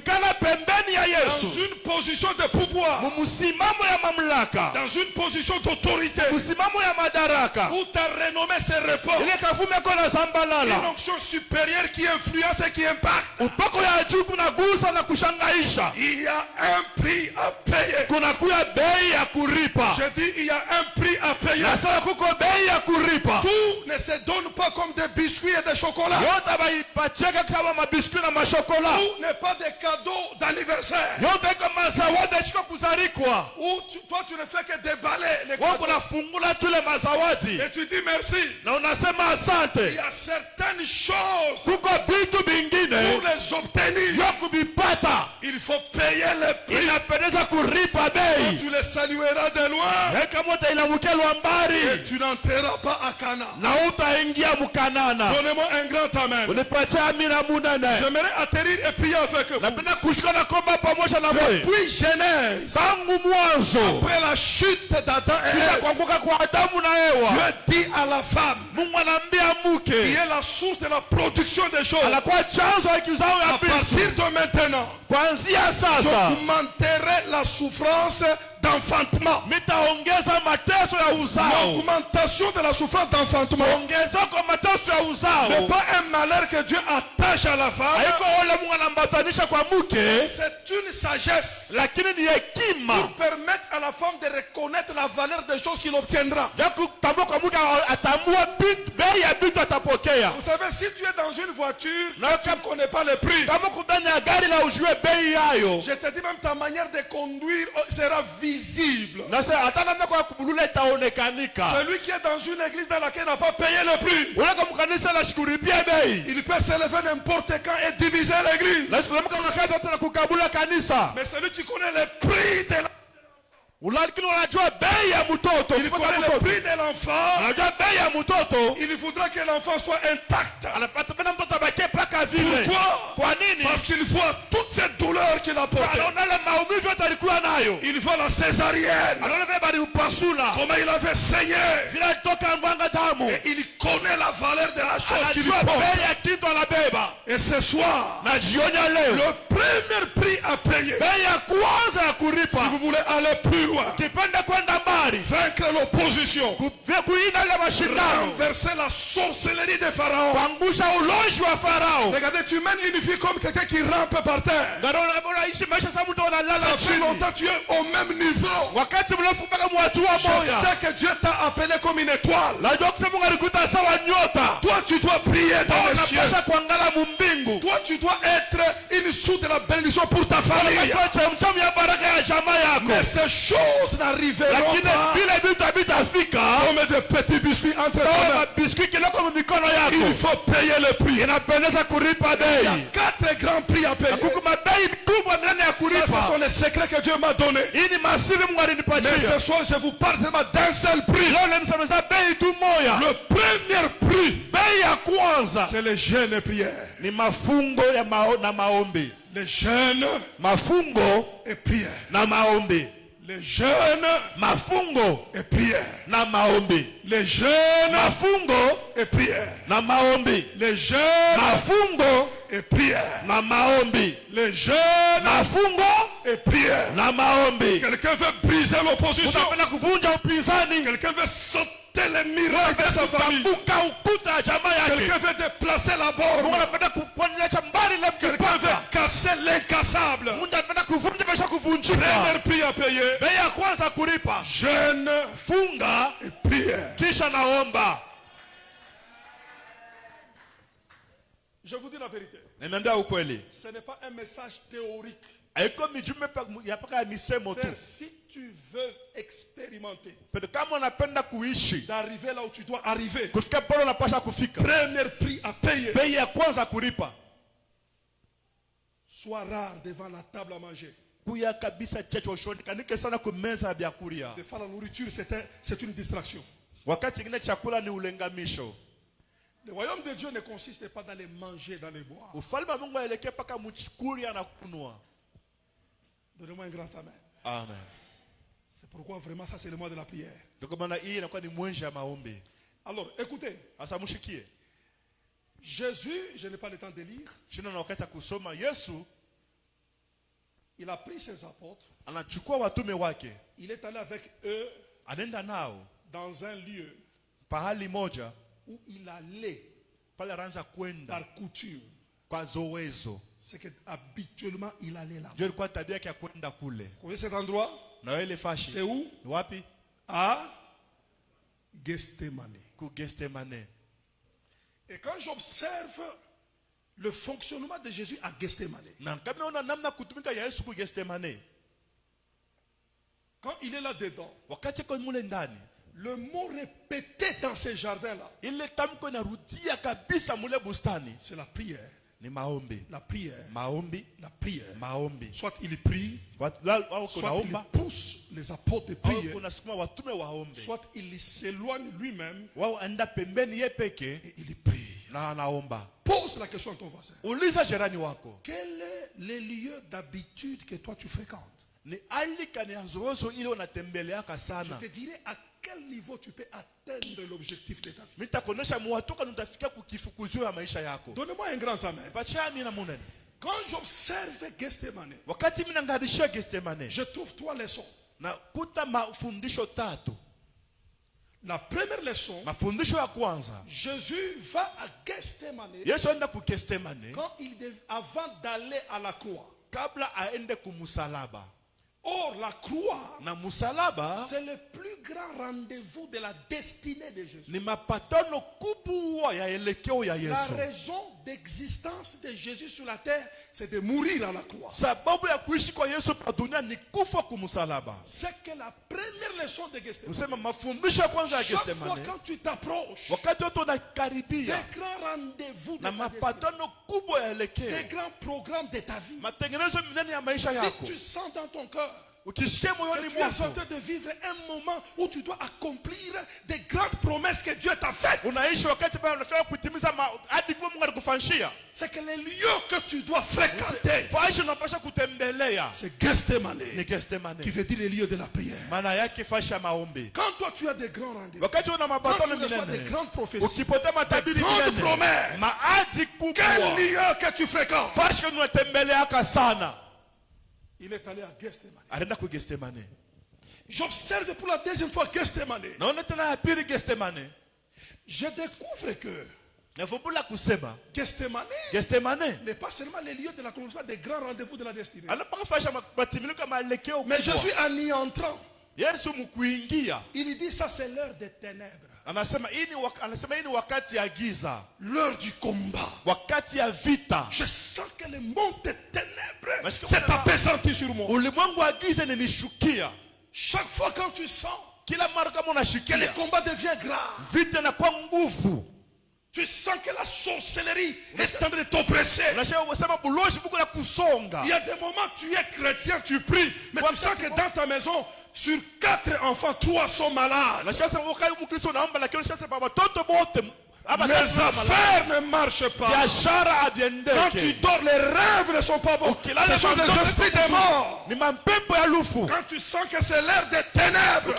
Speaker 3: une position de pouvoir, dans une position d'autorité, où ta renommée se répand, une onction supérieure qui influence et qui impacte, il y a un prix à payer. Je dis il y a un prix à payer. Tout ne se donne pas comme des biscuits et des chocolats. Tout n'est pas des cadeaux d'anniversaire. Où toi tu ne fais que déballer les cadeaux. Et tu dis merci. Il y a certaines choses pour les obtenir. Il faut payer le prix. Quand tu les salueras de loin, et tu n'entreras pas à Cana. Donnez-moi un grand amen. J'aimerais atterrir et prier avec vous. Depuis Genèse, après la chute d'Adam et Ève, Dieu dit à la femme qui est la source de la production des choses, à partir de maintenant, j'augmenterai la souffrance d'enfantement. L'augmentation de la souffrance d'enfantement n'est pas un malheur que Dieu attache à la femme. C'est une sagesse pour permettre à la femme de reconnaître la valeur des choses qu'il obtiendra. Vous savez, si tu es dans une voiture, tu ne connais pas le prix. Je te dis même ta manière de conduire sera visible. Celui qui est dans une église dans laquelle il n'a pas payé le prix, il peut s'élever n'importe quand et diviser l'église. Mais celui qui connaît le prix de la il connaît le prix de l'enfant. Il voudra que l'enfant soit intact. Pourquoi? Parce qu'il voit toute cette douleur qu'il a portée. Il voit la césarienne, comment il avait saigné, et il connaît la valeur de la chose qu'il porte. Et ce soir, le premier prix à payer, si vous voulez aller plus loin, vaincre l'opposition, renverser la sorcellerie de Pharaon. Regardez, tu mènes une vie comme quelqu'un qui rampe par terre. Ça fait longtemps tu es au même niveau. Je sais que Dieu t'a appelé comme une étoile. Toi tu dois briller dans les cieux. Toi tu dois être une source de la bénédiction pour ta famille. Mais ces choses n'arriveront pas comme des petits biscuits entre tes mains. Il faut payer le prix. Il y a 4 grands prix à payer. Ça, ce sont les secrets que Dieu m'a donnés. Mais ce soir, je vous parle seulement d'un seul prix. Le premier prix, c'est le jeûne et prière. Les jeûnes, mafungo et prière. Les jeûnes, mafungo et prière. Les jeûnes, mafungo et prière. Les jeûnes, mafungo et prière. Les jeûnes, mafungo et prière. Quelqu'un veut briser l'opposition. Quelqu'un veut sauter les miracles de sa famille. Quelqu'un veut déplacer la borne. Quelqu'un veut casser l'incassable. Premier prix à payer. Jeûne, funga et prière. Je vous dis la vérité. Ce n'est pas un message théorique. Si tu veux expérimenter, d'arriver là où tu dois arriver, premier prix à payer. Sois rare devant la table à manger. Des fois la nourriture c'est une distraction. Le royaume de Dieu ne consiste pas dans les manger, dans les boire. Donnez-moi un grand amen.
Speaker 2: Amen.
Speaker 3: C'est pourquoi vraiment ça c'est le mois de la prière. Alors écoutez. Jésus, je n'ai pas le temps de lire. Il a pris ses apôtres. Il est allé avec eux dans un lieu où il allait par coutume. C'est que habituellement il allait là. Vous voyez cet endroit? C'est où? À Gethsémani. Et quand j'observe le fonctionnement de Jésus à Gethsémani, quand il est là dedans, le mot répété dans ces jardins-là, c'est la prière. La prière. La prière. Soit il prie, soit il pousse les apôtres de prier, soit il s'éloigne lui-même et il prie. Pose la question à ton voisin. Quel est le lieu d'habitude que toi tu fréquentes? Je te dirai à quel niveau tu peux atteindre l'objectif de ta vie. Donnez-moi un grand amen. Quand j'observe Gethsémani, je trouve 3 leçons. La première leçon, Jésus va à Gethsémani avant d'aller à la croix. Or, la croix, c'est le plus grand rendez-vous de la destinée de Jésus. La raison d'existence de Jésus sur la terre, c'est de mourir à la croix. C'est que la première leçon de Gethsémani. Chaque fois quand tu t'approches des grands rendez-vous de ta destinée, des grands programmes de ta vie, si tu sens dans ton cœur que tu es en train de vivre un moment où tu dois accomplir des grandes promesses que Dieu t'a faites, c'est que les lieux que tu dois fréquenter, c'est Gethsémani, qui veut dire les lieux de la prière. Quand toi tu as des grands rendez-vous, quand tu reçois des grandes prophéties, des grandes promesses, quel lieu que tu fréquentes? Il est allé à Gethsémani. j'observe pour la deuxième fois Gethsemane. Je découvre que Gethsemane n'est pas seulement le lieu de l'accomplissement des grands rendez-vous de la destinée. Mais Jésus, en y entrant, il dit ça, c'est l'heure des ténèbres. L'heure du combat. Je sens que le monde des ténèbres s'est appesanti sur moi. Chaque fois quand tu sens que le combat devient grave, tu sens que la sorcellerie est en train de t'oppresser. Il y a des moments où tu es chrétien, tu pries, mais tu sens que dans ta maison, sur 4 enfants, 3 sont malades. Les affaires ne marchent pas. Quand tu dors, les rêves ne sont pas bons. Ce sont des esprits de mort. Quand tu sens que c'est l'ère des ténèbres,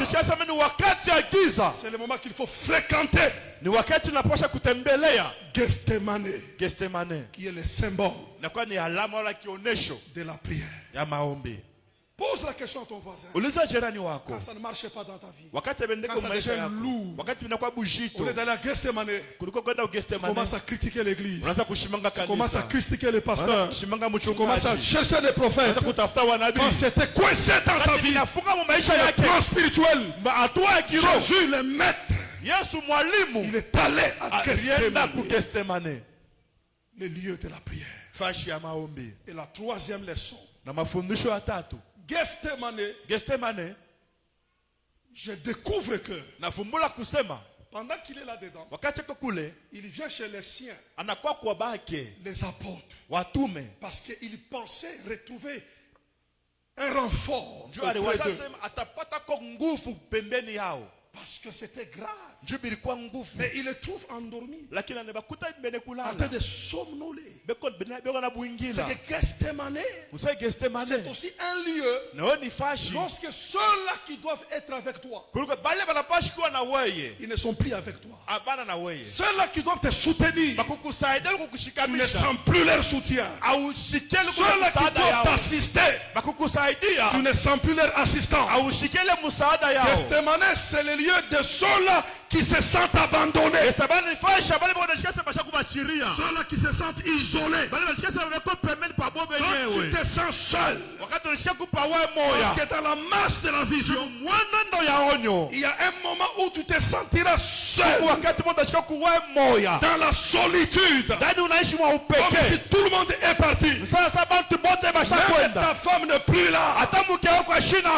Speaker 3: c'est le moment qu'il faut fréquenter. Gethsemane, qui est le symbole de la prière. Pose la question à ton voisin. Quand ça ne marche pas dans ta vie, quand ça devient lourd, au lieu d'aller à Gethsemane, tu commences à critiquer l'église, tu commences à critiquer les pasteurs, tu commences à chercher les prophètes. Quand c'était coincé dans sa vie, sur le plan spirituel, Jésus le maître, il est allé à Gethsemane, le lieu de la prière. Et la troisième leçon, Gethsemane, je découvre que pendant qu'il est là-dedans, il vient chez les siens, les apôtres, parce qu'il pensait retrouver un renfort auprès d'eux. Parce que c'était grave. Mais il les trouve endormis, en train de somnoler. C'est que Gethsemane, c'est aussi un lieu lorsque ceux-là qui doivent être avec toi, ils ne sont plus avec toi. Ceux-là qui doivent te soutenir, tu ne sens plus leur soutien. Ceux-là qui doivent t'assister, tu ne sens plus leur assistant. Gethsemane, c'est le lieu de ceux-là qui se sentent abandonnés, ceux-là qui se sentent isolés. Quand tu te sens seul, parce que dans la masse de la vision, il y a un moment où tu te sentiras seul, dans la solitude, comme si tout le monde est parti. Même ta femme n'est plus là.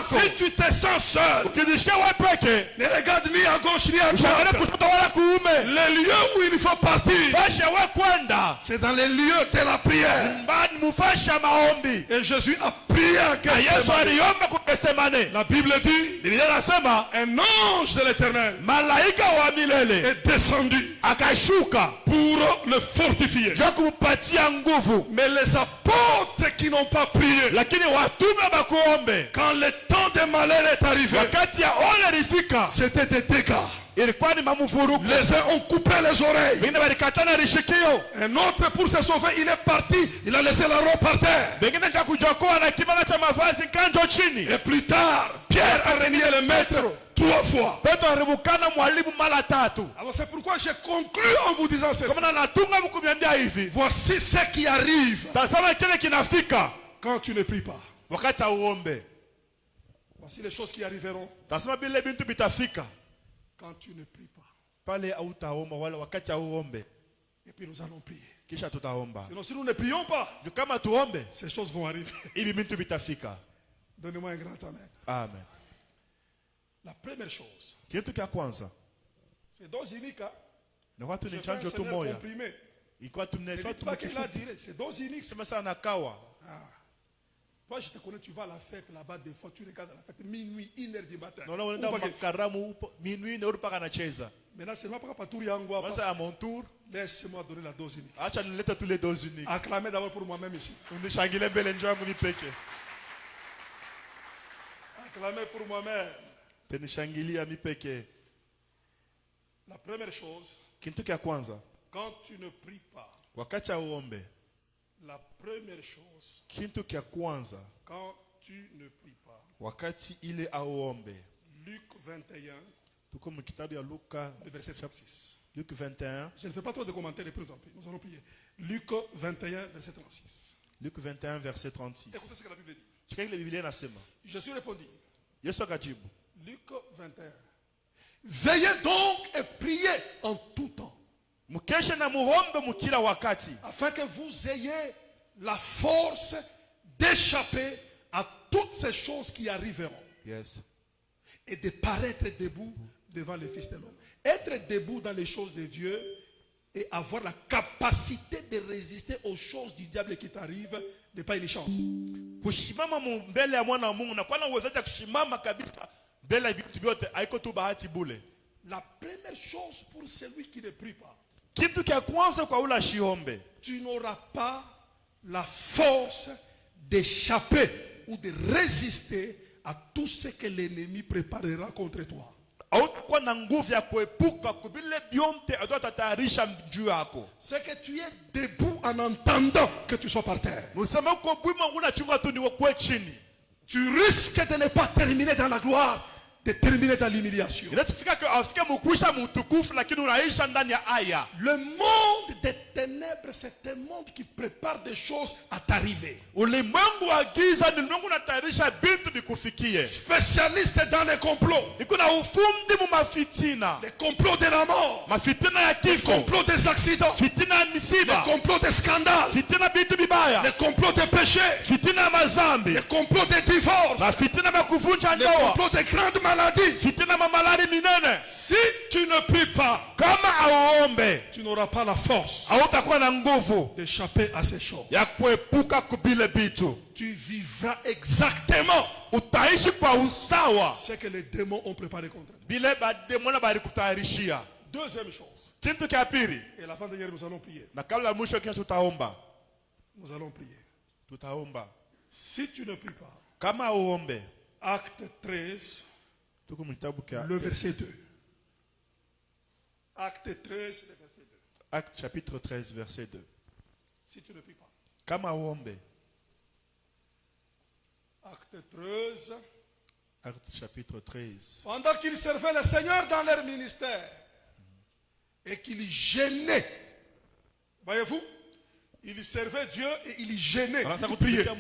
Speaker 3: Si tu te sens seul, ne regarde ni à gauche ni à droite. Le lieu où il faut partir, c'est dans les lieux de la prière. Et Jésus a prié à Gethsemane. La Bible dit, un ange de l'Éternel est descendu pour le fortifier. Mais les apôtres qui n'ont pas prié, quand le temps de malheur est arrivé, c'était des dégâts. Les uns ont coupé les oreilles. Un autre, pour se sauver, il est parti. Il a laissé la robe par terre. Et plus tard, Pierre a renié le maître 3 fois. Alors c'est pourquoi j'ai conclu en vous disant ceci. Voici ce qui arrive quand tu ne pries pas. Voici les choses qui arriveront quand tu ne pries pas. Et puis nous allons prier. Sinon, si nous ne prions pas, ces choses vont arriver. Donnez-moi un grand amen.
Speaker 2: Amen.
Speaker 3: La première chose, c'est dose unique. Je fais un Seigneur comprimé. Ne dites pas qu'il a duré, c'est dose unique. Toi, je te connais, tu vas à la fête là-bas, des fois, tu regardes à la fête, minuit, 1h du matin. Maintenant, c'est pas à mon tour. Laisse-moi donner la dose unique. Acclamez d'abord pour moi-même ici. Acclamez pour moi-même. La première chose, quand tu ne pries pas, la première chose, quand tu ne pries pas.
Speaker 2: Wakati ile aombe.
Speaker 3: Luc 21.
Speaker 2: Tuko mkitabu ya Luka,
Speaker 3: le verset 36.
Speaker 2: Luc 21.
Speaker 3: Je ne fais pas trop de commentaires de plus en plus. Nous allons prier. Luc 21, verset 36.
Speaker 2: Luc 21, verset 36.
Speaker 3: Écoutez ce que la Bible dit.
Speaker 2: Je
Speaker 3: suis répondu.
Speaker 2: Luc
Speaker 3: 21. Veillez donc et priez en tout temps, afin que vous ayez la force d'échapper à toutes ces choses qui arriveront.
Speaker 2: Yes.
Speaker 3: Et de paraître debout devant le Fils de l'homme. Être debout dans les choses de Dieu et avoir la capacité de résister aux choses du diable qui t'arrivent n'est pas une chance. La première chose pour celui qui ne prie pas, tu n'auras pas la force d'échapper ou de résister à tout ce que l'ennemi préparera contre toi. C'est que tu es debout en entendant que tu sois par terre. Tu risques de ne pas terminer dans la gloire, de terminer dans l'humiliation. Le monde des ténèbres, c'est un monde qui prépare des choses à t'arriver. Spécialiste dans les complots. Les complots de la mort. Les complots des accidents. Les complots des scandales. Les complots des péchés. Les complots des divorces. Les complots des grandes maladies. Si tu ne pries pas, tu n'auras pas la force d'échapper à ces choses. Tu vivras exactement ce que les démons ont préparé contre toi. Deuxième chose. Et l'avant-dernière, nous allons prier. Nous allons prier. Si tu ne pries pas, Acte 13, le verset 2. Acte 13, le verset 2.
Speaker 2: Acte chapitre 13, verset 2.
Speaker 3: Si tu ne pries pas. Acte 13.
Speaker 2: Acte chapitre 13.
Speaker 3: Pendant qu'ils servaient le Seigneur dans leur ministère et qu'ils gênaient. Voyez-vous? Il servait Dieu et il gênait. Il priait. Le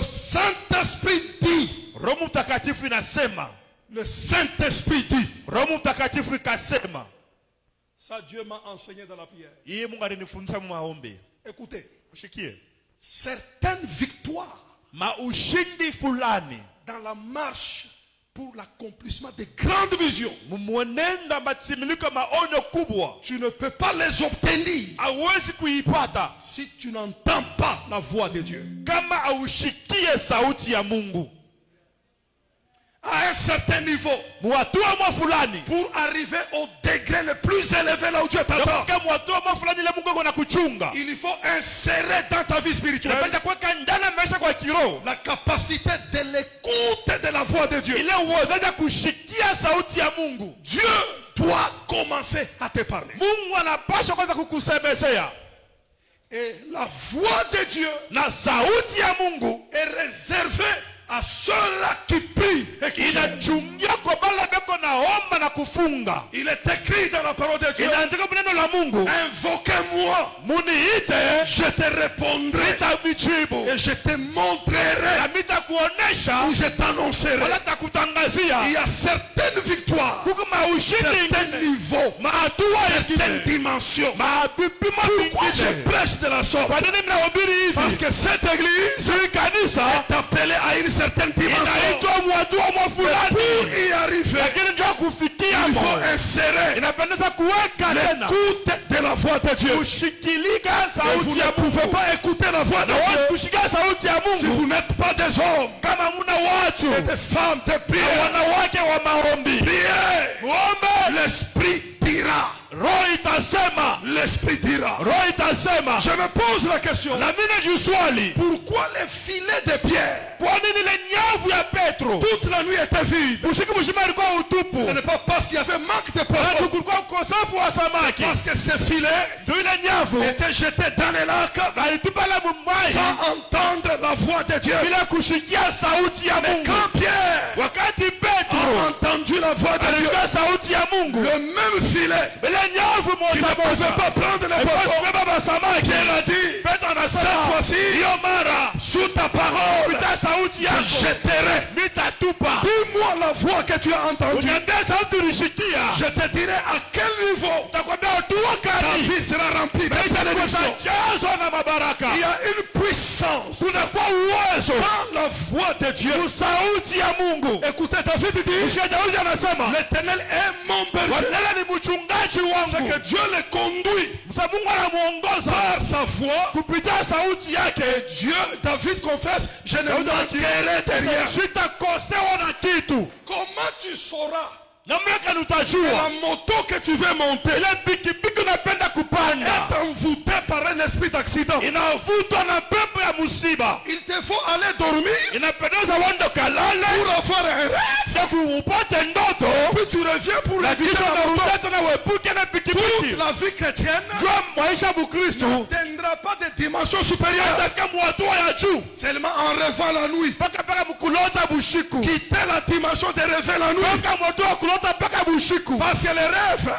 Speaker 3: Saint-Esprit dit. Le Saint-Esprit dit. Ça, Dieu m'a enseigné dans la prière. Écoutez. Certaines victoires dans la marche pour l'accomplissement de grandes visions, tu ne peux pas les obtenir si tu n'entends pas la voix de Dieu. À un certain niveau, pour arriver au degré le plus élevé là où Dieu t'attend, il faut insérer dans ta vie spirituelle la capacité de l'écoute de la voix de Dieu. Dieu doit commencer à te parler. Et la voix de Dieu est réservée à ceux-là qui prient et qui gênent. Il est écrit dans la parole de Dieu. Invoquez-moi, je te répondrai et je te montrerai où je t'annoncerai. Il y a certaines victoires, certains niveaux, certaines dimensions. Pourquoi je prêche de la sorte? Parce que cette église est appelée à une certaine dimension. Pour y arriver, il faut insérer l'écoute de la voix de Dieu. Et vous ne pouvez pas écouter la voix de Dieu si vous n'êtes pas des hommes et des femmes de prière. Priez. L'Esprit dira. L'Esprit dira. Je me pose la question. Pourquoi les filets de pierre
Speaker 2: Petro.
Speaker 3: Toute la nuit était vide. Ce n'est pas parce qu'il y avait manque de poissons. C'est parce que ces filets étaient jetés dans les lacs sans entendre la voix de Dieu. Mais quand Pierre a entendu la voix de Dieu, le même filet qui ne pouvait pas prendre les poissons, Pierre a dit, cette fois-ci, sous ta parole, je jetterai. Dis-moi la voix que tu as entendue. Je te dirai à quel niveau ta vie sera remplie de bénédiction. Il y a une puissance dans la voix de Dieu. Écoutez, David dit, l'Éternel est mon berger. C'est que Dieu le conduit par sa voix. Et Dieu, David confesse, je ne manquerai de rien. Comment tu sauras la moto que tu veux monter est envoûtée par un esprit d'accident? Il te faut aller dormir pour avoir un rêve. Puis tu reviens pour l'éviter la moto. Toute la vie chrétienne n'atteindra pas de dimension supérieure. Seulement en rêvant la nuit. Quitter la dimension de rêver la nuit. Parce que les rêves,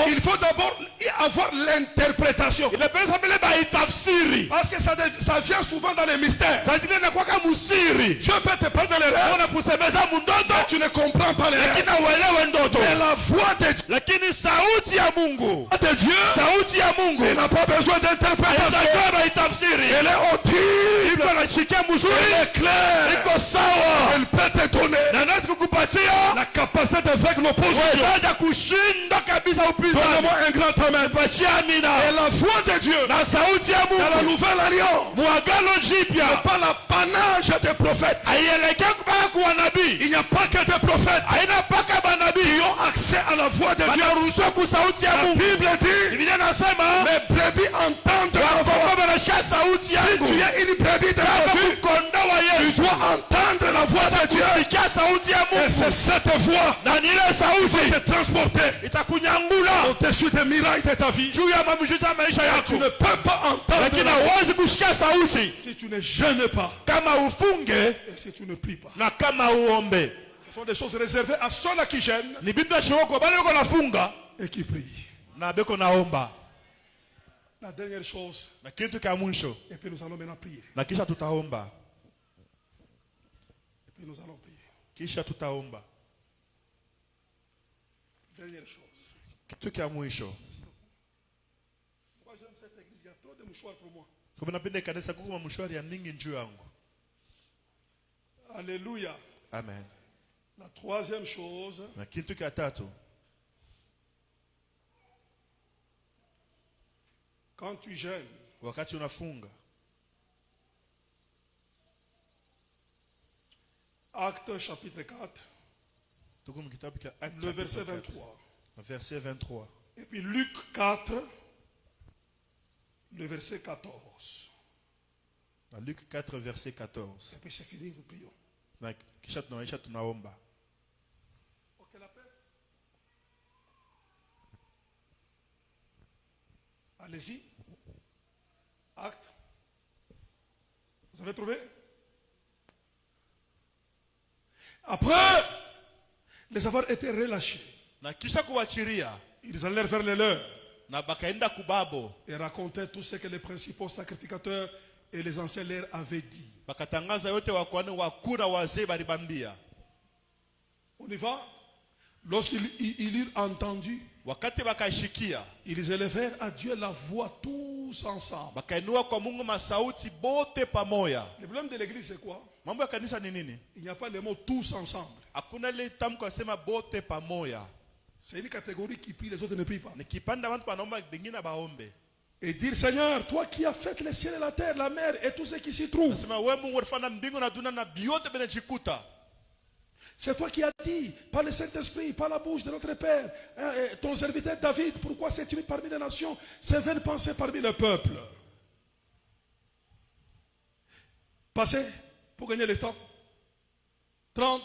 Speaker 3: il faut d'abord avoir l'interprétation. Parce que ça vient souvent dans les mystères. Dieu peut te parler dans les rêves, mais tu ne comprends pas les rêves. Mais la voix de Dieu, il n'a pas besoin d'interprétation. Elle est audible, elle est claire, elle peut te donner la capacité de vaincre l'opposition. Donne-moi un grand amen. Et la voix de Dieu dans la nouvelle alliance n'est pas l'apanage des prophètes. Il n'y a pas que des prophètes qui ont accès à la voix de Dieu. La Bible dit, mes brebis entendent la voix. Si tu es une brebis de la vie, tu dois entendre la voix de Dieu. Et c'est cette voix qui va te transporter au-dessus des miracles de ta vie. Tu ne peux pas entendre si tu ne jeûnes pas et si tu ne pries pas. Ce sont des choses réservées à ceux-là qui jeûnent et qui prient. La dernière chose, et puis nous allons maintenant prier. Et puis nous allons prier. Dernière chose. Moi j'aime cette église, il y a trop de mouchoirs pour moi. Alléluia.
Speaker 2: Amen.
Speaker 3: La troisième chose, quand tu jeûnes, Actes chapitre 4, le verset 23.
Speaker 2: Verset 23.
Speaker 3: Et puis Luc 4, le verset 14.
Speaker 2: Luc 4, verset 14.
Speaker 3: Et puis c'est fini, nous prions. Ok, la paix. Allez-y. Acte. Vous avez trouvé? Après les avoir été relâchés, ils allèrent vers les leurs et racontaient tout ce que les principaux sacrificateurs et les anciens leur avaient dit. On y va. Lorsqu'ils eurent entendu, ils élevèrent à Dieu la voix tous ensemble. Le problème de l'église c'est quoi? Il n'y a pas le mot tous ensemble. C'est une catégorie qui prie, les autres ne prient pas. Et dire, Seigneur, toi qui as fait les cieux et la terre, la mer et tout ce qui s'y trouve. C'est toi qui as dit, par le Saint-Esprit, par la bouche de notre Père, ton serviteur David, pourquoi s'est-tu mis parmi les nations, ses vaines pensées parmi le peuple. Passez pour gagner le temps. 30.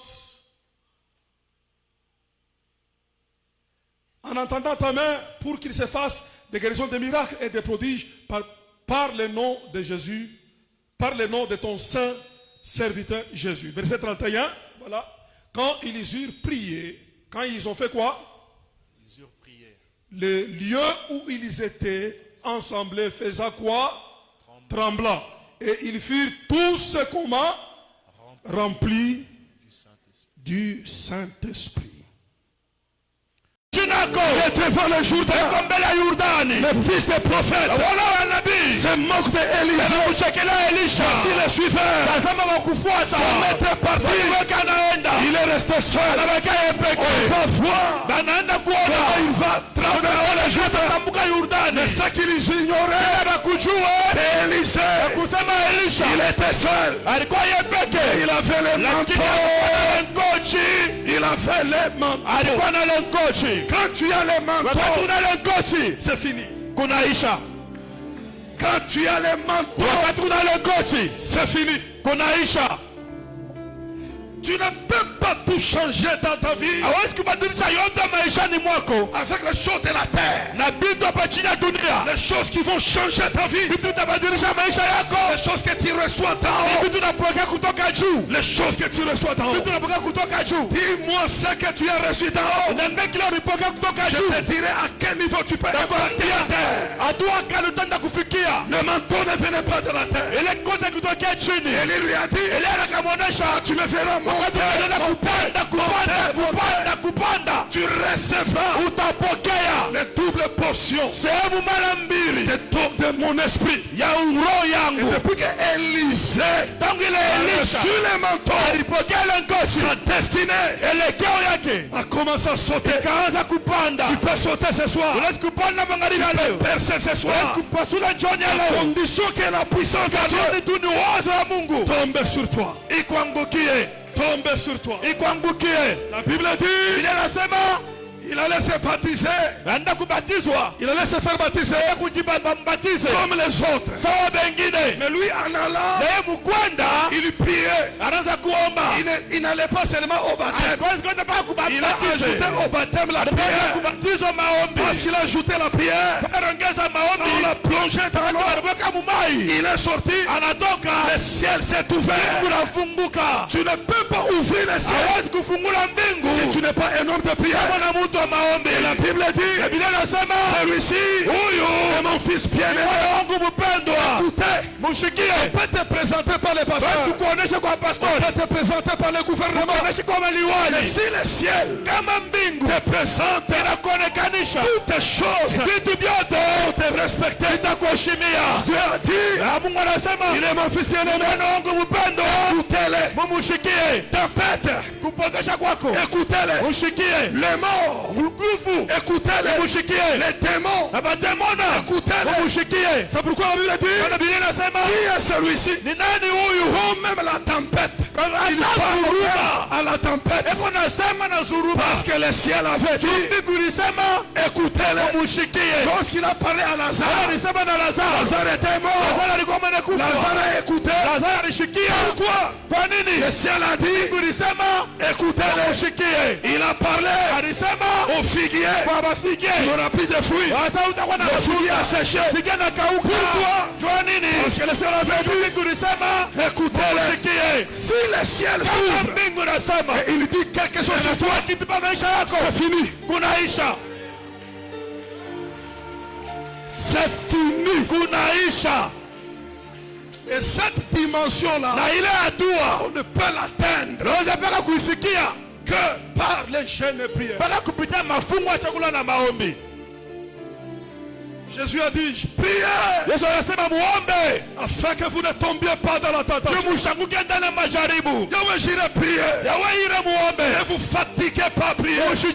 Speaker 3: En entendant ta main pour qu'il se fasse des guérisons, des miracles et des prodiges par le nom de Jésus, par le nom de ton saint serviteur Jésus. Verset 31, voilà. Quand ils eurent prié, quand ils ont fait quoi?
Speaker 2: Ils eurent prié.
Speaker 3: Le lieu où ils étaient ensemble faisait quoi? Tremblant. Et ils furent tous comment? Remplis du Saint-Esprit. Devant le Jourdain, le fils des prophètes se moque d'Élisée. Voici le suiveur. Son maître est parti. Il est resté seul. On va voir comment il va traverser le Jourdain. Mais ce qu'ils ignoraient, Élisée, il était seul. Et il avait les manteaux. Il avait les manteaux. Quand tu as les manteaux, c'est fini.
Speaker 2: Kunaisha.
Speaker 3: Quand tu as les manteaux, c'est fini.
Speaker 2: Kunaisha.
Speaker 3: Tu ne peux pas tout changer dans ta vie avec les choses de la terre. Les choses qui vont changer ta vie. Les choses que tu reçois d'en haut. Les choses que tu reçois d'en haut. Dis-moi ce que tu as reçu d'en haut. Je te dirai à quel niveau tu peux impacter la terre. Le manteau ne venait pas de la terre. Et il lui a dit, tu me verras monter. Tu recevras les doubles portions de mon esprit. Et depuis que Élisée a reçu les manteaux, sa destinée a commencé à sauter. Tu peux sauter ce soir. Tu peux percer ce soir. À condition que la puissance de Dieu tombe sur toi. Tombe sur toi. La Bible dit, il allait se baptiser. Il allait se faire baptiser comme les autres. Mais lui en allant, il priait. Il n'allait pas seulement au baptême. Il a ajouté au baptême la prière. Parce qu'il a ajouté la prière, on l'a plongé dans l'eau. Il est sorti. Le ciel s'est ouvert. Tu ne peux pas ouvrir le ciel si tu n'es pas un homme de prière. Et la Bible dit, celui-ci est mon fils bien-aimé. Écoutez, on peut te présenter par les pasteurs, on peut te présenter par le gouvernement. Mais si le ciel te présente toutes choses pour te respecter, Dieu a dit, il est mon fils bien-aimé. Écoutez-les. Tempête, écoutez-les. Les morts, écoutez-les. Les démons, écoutez-les. C'est pourquoi la Bible dit, qui est celui-ci? Quand même la tempête, il parle à la tempête. Parce que le ciel avait dit, écoutez-les. Lorsqu'il a parlé à Lazare, Lazare était mort. Lazare a écouté. Pourquoi? Le ciel a dit, écoutez-les. Il a parlé au figuier. Il n'aura plus de fruits. Le figuier a séché. Pourquoi? Parce que le ciel avait dit, écoutez-les. Si le ciel s'ouvre et il dit quelque chose sur toi, c'est fini. C'est fini. Et cette dimension-là, on ne peut l'atteindre que par les jeûnes et prières. Jésus a dit, priez afin que vous ne tombiez pas dans la tentation. Yahweh, j'irai prier. Ne vous fatiguez pas à prier. Laissez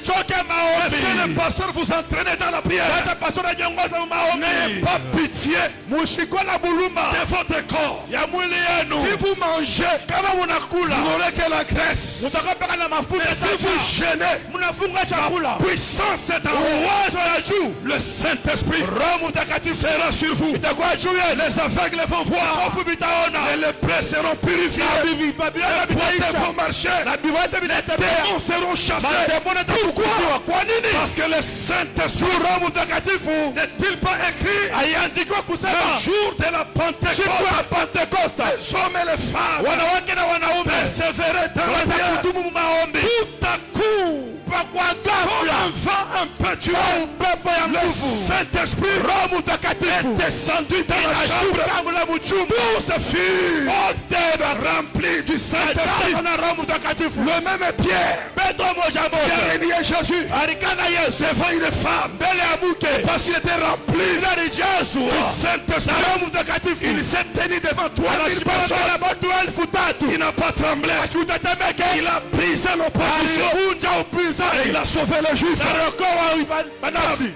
Speaker 3: le pasteur vous entraîner dans la prière. N'ayez pas pitié de votre corps. Si vous mangez, vous n'aurez que la graisse. Mais si vous jeûnez, la puissance est en haut. Le Saint-Esprit sera sur vous. Les aveugles vont voir. Et les prêts seront purifiés. Et vont marcher. Les démons seront chassés. Pourquoi? Parce que le Saint-Esprit n'est-il pas écrit le jour de la Pentecôte, les hommes et les femmes persévéraient dans la prière. Tout à coup, comme un vent impétueux, le Saint-Esprit est descendu dans la chambre. Tous furent remplis du Saint-Esprit. Le même Pierre qui a renié Jésus devant une femme, parce qu'il était rempli du Saint-Esprit. Il s'est tenu devant 3000 personnes. Il n'a pas tremblé. Il a brisé l'opposition. Et il a sauvé les Juifs.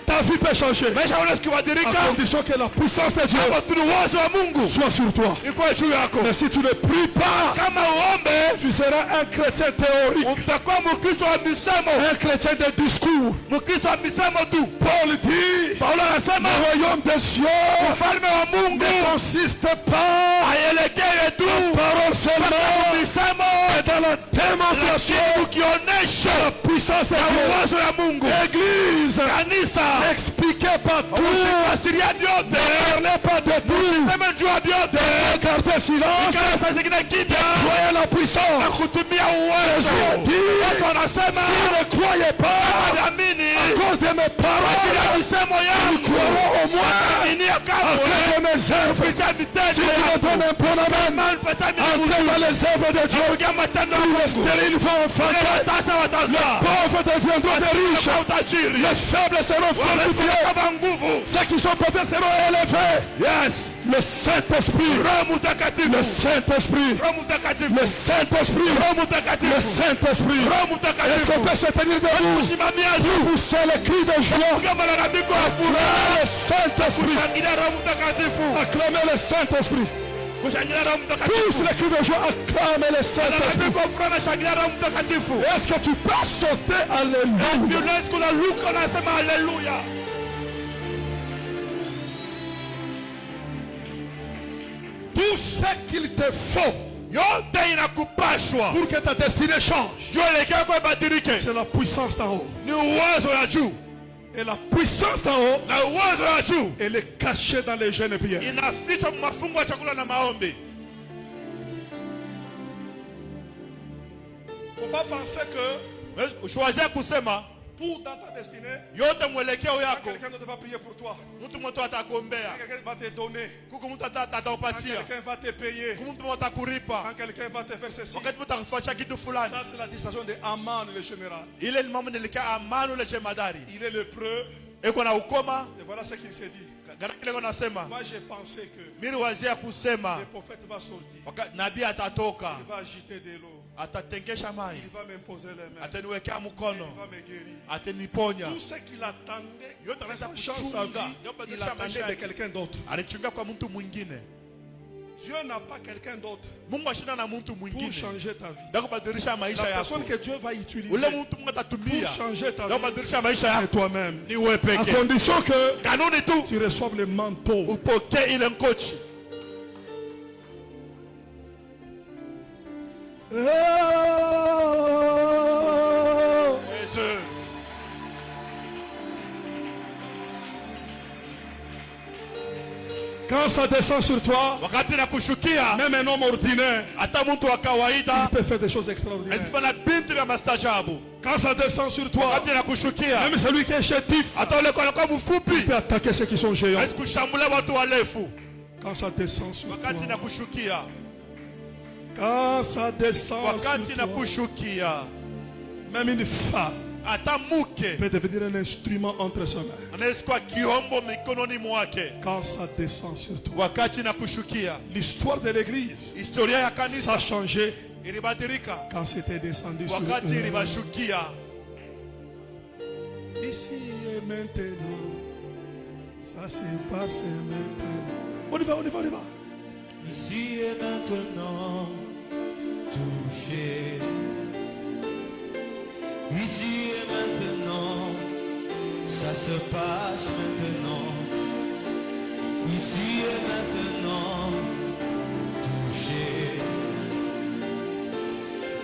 Speaker 3: Ta vie peut changer à condition que la puissance de Dieu soit sur toi. Mais si tu ne pries pas, tu seras un chrétien théorique, un chrétien de discours. Paul dit, le royaume des cieux ne consiste pas en parole seulement, mais dans la démonstration de la puissance de Dieu. Église, n'expliquez pas tout, ne parlez pas de tout, gardez silence, croyez la puissance. Jésus dit, si vous ne croyez pas à cause de mes paroles, nous croirons au moins à cause de mes œuvres. Si tu me donnes un bon amen, entrez dans les œuvres de Dieu. Les stériles vont enfanter, les pauvres deviendront des riches, les faibles seront fortifiés, ceux qui sont pauvres seront élevés. Yes. Le Saint-Esprit, le Saint-Esprit, le Saint-Esprit, le Saint-Esprit. Est-ce qu'on peut se tenir debout pour pousser le cri de joie? Le Saint-Esprit, acclamez le Saint-Esprit. Pousse le cri de joie, acclamez le Saint-Esprit. Est-ce que tu peux sauter? Alléluia. Tout ce qu'il te faut pour que ta destinée change, c'est la puissance d'en haut. Et la puissance d'en haut, elle est cachée dans les jeûnes et prières. Faut pas penser que tout dans ta destinée, quelqu'un d'autre va prier pour toi. Quelqu'un va te donner. Quelqu'un va te payer. Quelqu'un va te faire ceci. Ça, c'est la distinction de Aman le général. Il est le preux. Et voilà ce qu'il s'est dit. Moi j'ai pensé que le prophète va sortir. Il va agiter de l'eau. Il va m'imposer les mains. Il va me guérir. Tout ce qu'il attendait dans sa vie, il attendait de quelqu'un d'autre. Dieu n'a pas quelqu'un d'autre pour changer ta vie. La personne que Dieu va utiliser pour changer ta vie, c'est toi-même. À condition que tu reçoives le manteau. Quand ça descend sur toi, même un homme ordinaire, il peut faire des choses extraordinaires. Quand ça descend sur toi, même celui qui est chétif, il peut attaquer ceux qui sont géants. Quand ça descend sur toi, quand ça descend sur toi, même une femme peut devenir un instrument entre ses mains. Quand ça descend sur toi, l'histoire de l'église, ça a changé quand c'était descendu sur eux. Ici et maintenant, ça se passe maintenant. On y va.
Speaker 4: Ici et maintenant, touché. Ici et maintenant, ça se passe maintenant. Ici et maintenant, touché.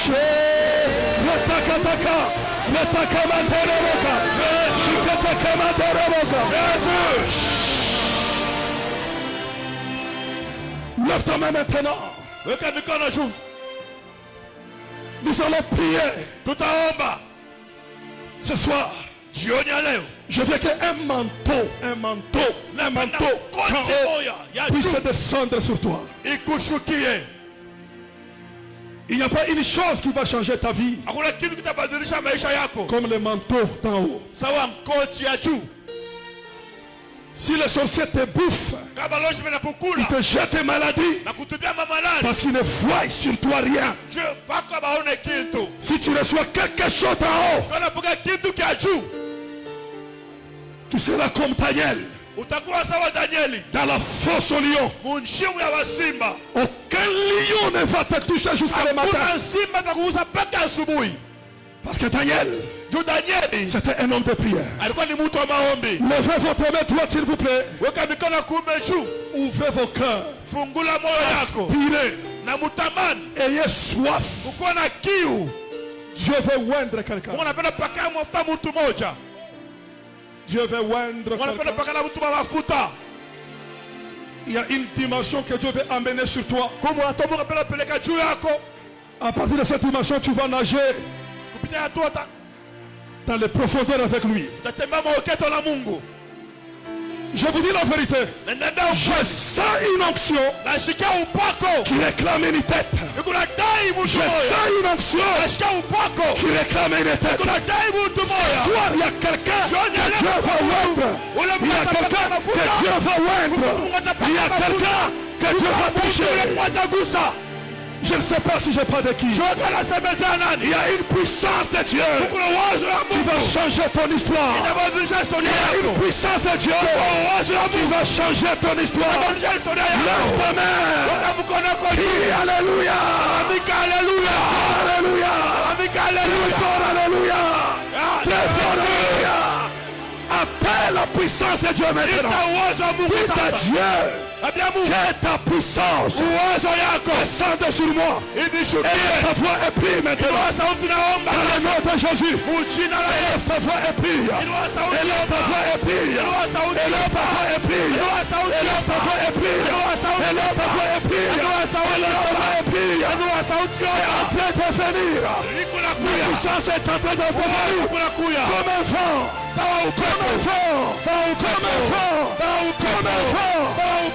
Speaker 3: touché. Retakataka. Retakamanterevoka. Shikatakamanterevoka. Lève ta main maintenant. Nous allons prier.
Speaker 2: Tout en bas.
Speaker 3: Ce soir, je veux qu'un manteau puisse descendre sur toi. Il n'y a pas une chose qui va changer ta vie comme le manteau d'en haut. Si le sorcier te bouffe, il te jette tes maladies parce qu'il ne voit sur toi rien. Si tu reçois quelque chose d'en haut, tu seras comme Daniel. Dans la fosse au lion. Aucun lion ne va te toucher jusqu'à le matin. Parce que Daniel, c'était un homme de prière. Levez votre main droite s'il vous plaît. Ouvrez vos cœurs. Aspirez. Ayez soif. Dieu veut oindre quelqu'un. Dieu veut oindre quelqu'un. Il y a une dimension que Dieu veut amener sur toi. À partir de cette dimension, tu vas nager dans les profondeurs avec lui. Je vous dis la vérité. Je sens une onction qui réclame une tête. Je sens une onction qui réclame une tête. Ce soir, il y a quelqu'un que Dieu va oindre. Il y a quelqu'un que Dieu va oindre. Il y a quelqu'un que Dieu va toucher. Je ne sais pas si j'ai pas de qui. Il y a une puissance de Dieu qui va changer ton histoire. Il y a une puissance de Dieu qui va changer ton histoire. Lève ta main. Crie Alléluia. Alléluia. Alléluia. Très fort Alléluia. Très fort Alléluia. Appelle la puissance de Dieu maintenant. Dites à Dieu que ta puissance descende sur moi. Et ta voix est prise maintenant. Dans le nom de Jésus. Élève ta voix et prie. Élève ta voix et prie. Élève ta voix et prie. Élève ta voix et prie. Élève ta voix et prie. Élève ta voix et prie. C'est en train de venir. La puissance est en train de venir. Comme un vent. Comme un vent. Comme un vent. Comme un vent.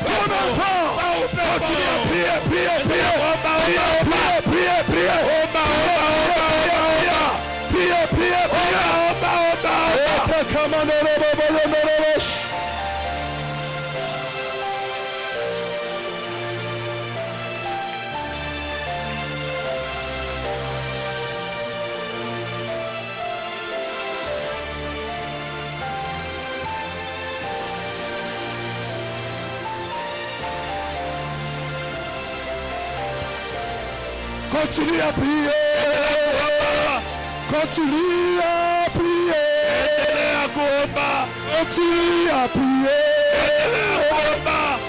Speaker 3: Comme un vent. Continue à prier, prier, prier. Prier, prier, prier. Prier, prier, prier. Continue à prier. Continue à prier. Continue à prier.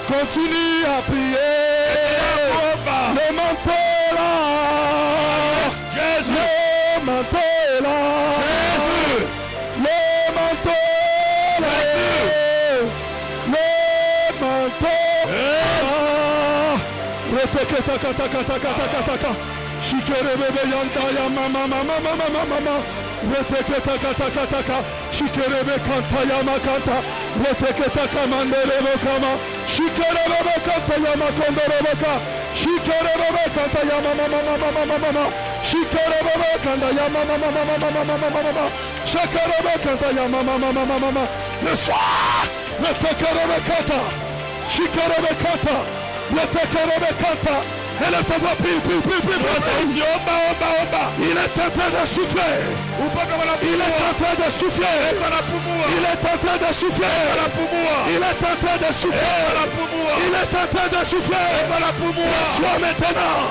Speaker 3: Continue à prier. Le manteau là. Jésus. Le manteau là. Jésus. Le manteau là. Jésus. Le manteau là. Reteketa. Shikerebe yanda ya mama mama mama mama. Reteketa kata. Shikerebe kanta ya makanta. Reteketa kamandere kama. Shikerebe kanta ya makondere ka. Shikerebe kanta ya mama mama mama. Shikerebe kanta ya mama mama. Shikerebe kanta ya mama mama. Le soir, reteketa kata. Shikerebe kanta. Reteketa kata. Elle est en train de il est en train de souffler. Il est en train de souffler. Il est en train de souffler. Il est en train de souffler. Il est en train de souffler. Reçois maintenant.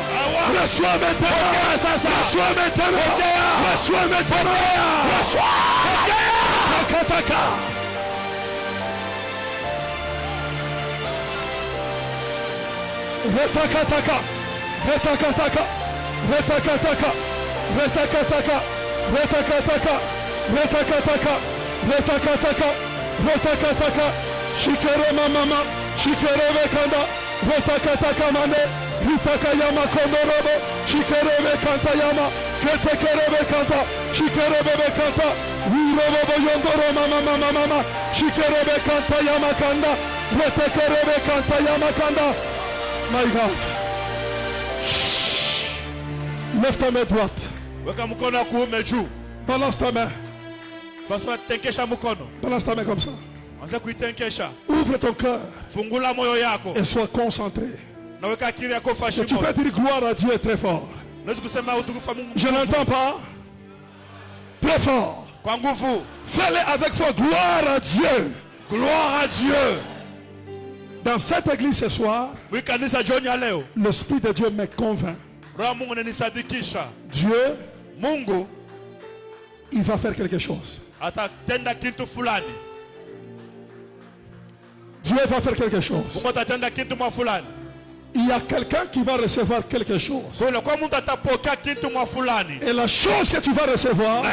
Speaker 3: Reçois maintenant. Reçois maintenant. Reçois maintenant. Reçois. Retakataka. Retakataka. Retakataka. Retakataka, retakataka, retakataka, retakataka, retakataka, shikere mama, shikere bekanda, retakataka mane, ritaka yama kondorobo, shikere bekanta yama, ketekere bekanta, shikere bekanta, urobo yondoro mama, shikere bekanta yama kanda, retakere bekanta yama kanda. My God. Lève ta main droite. Balance ta main. Balance ta main comme ça. Ouvre ton cœur et sois concentré. Et tu peux dire gloire à Dieu très fort. Je n'entends pas. Très fort. Fais-le avec foi. Gloire à Dieu.
Speaker 2: Gloire à Dieu.
Speaker 3: Dans cette église ce soir, l'Esprit de Dieu me convainc. Dieu, il va faire quelque chose. Dieu va faire quelque chose. Il y a quelqu'un qui va recevoir quelque chose. Et la chose que tu vas recevoir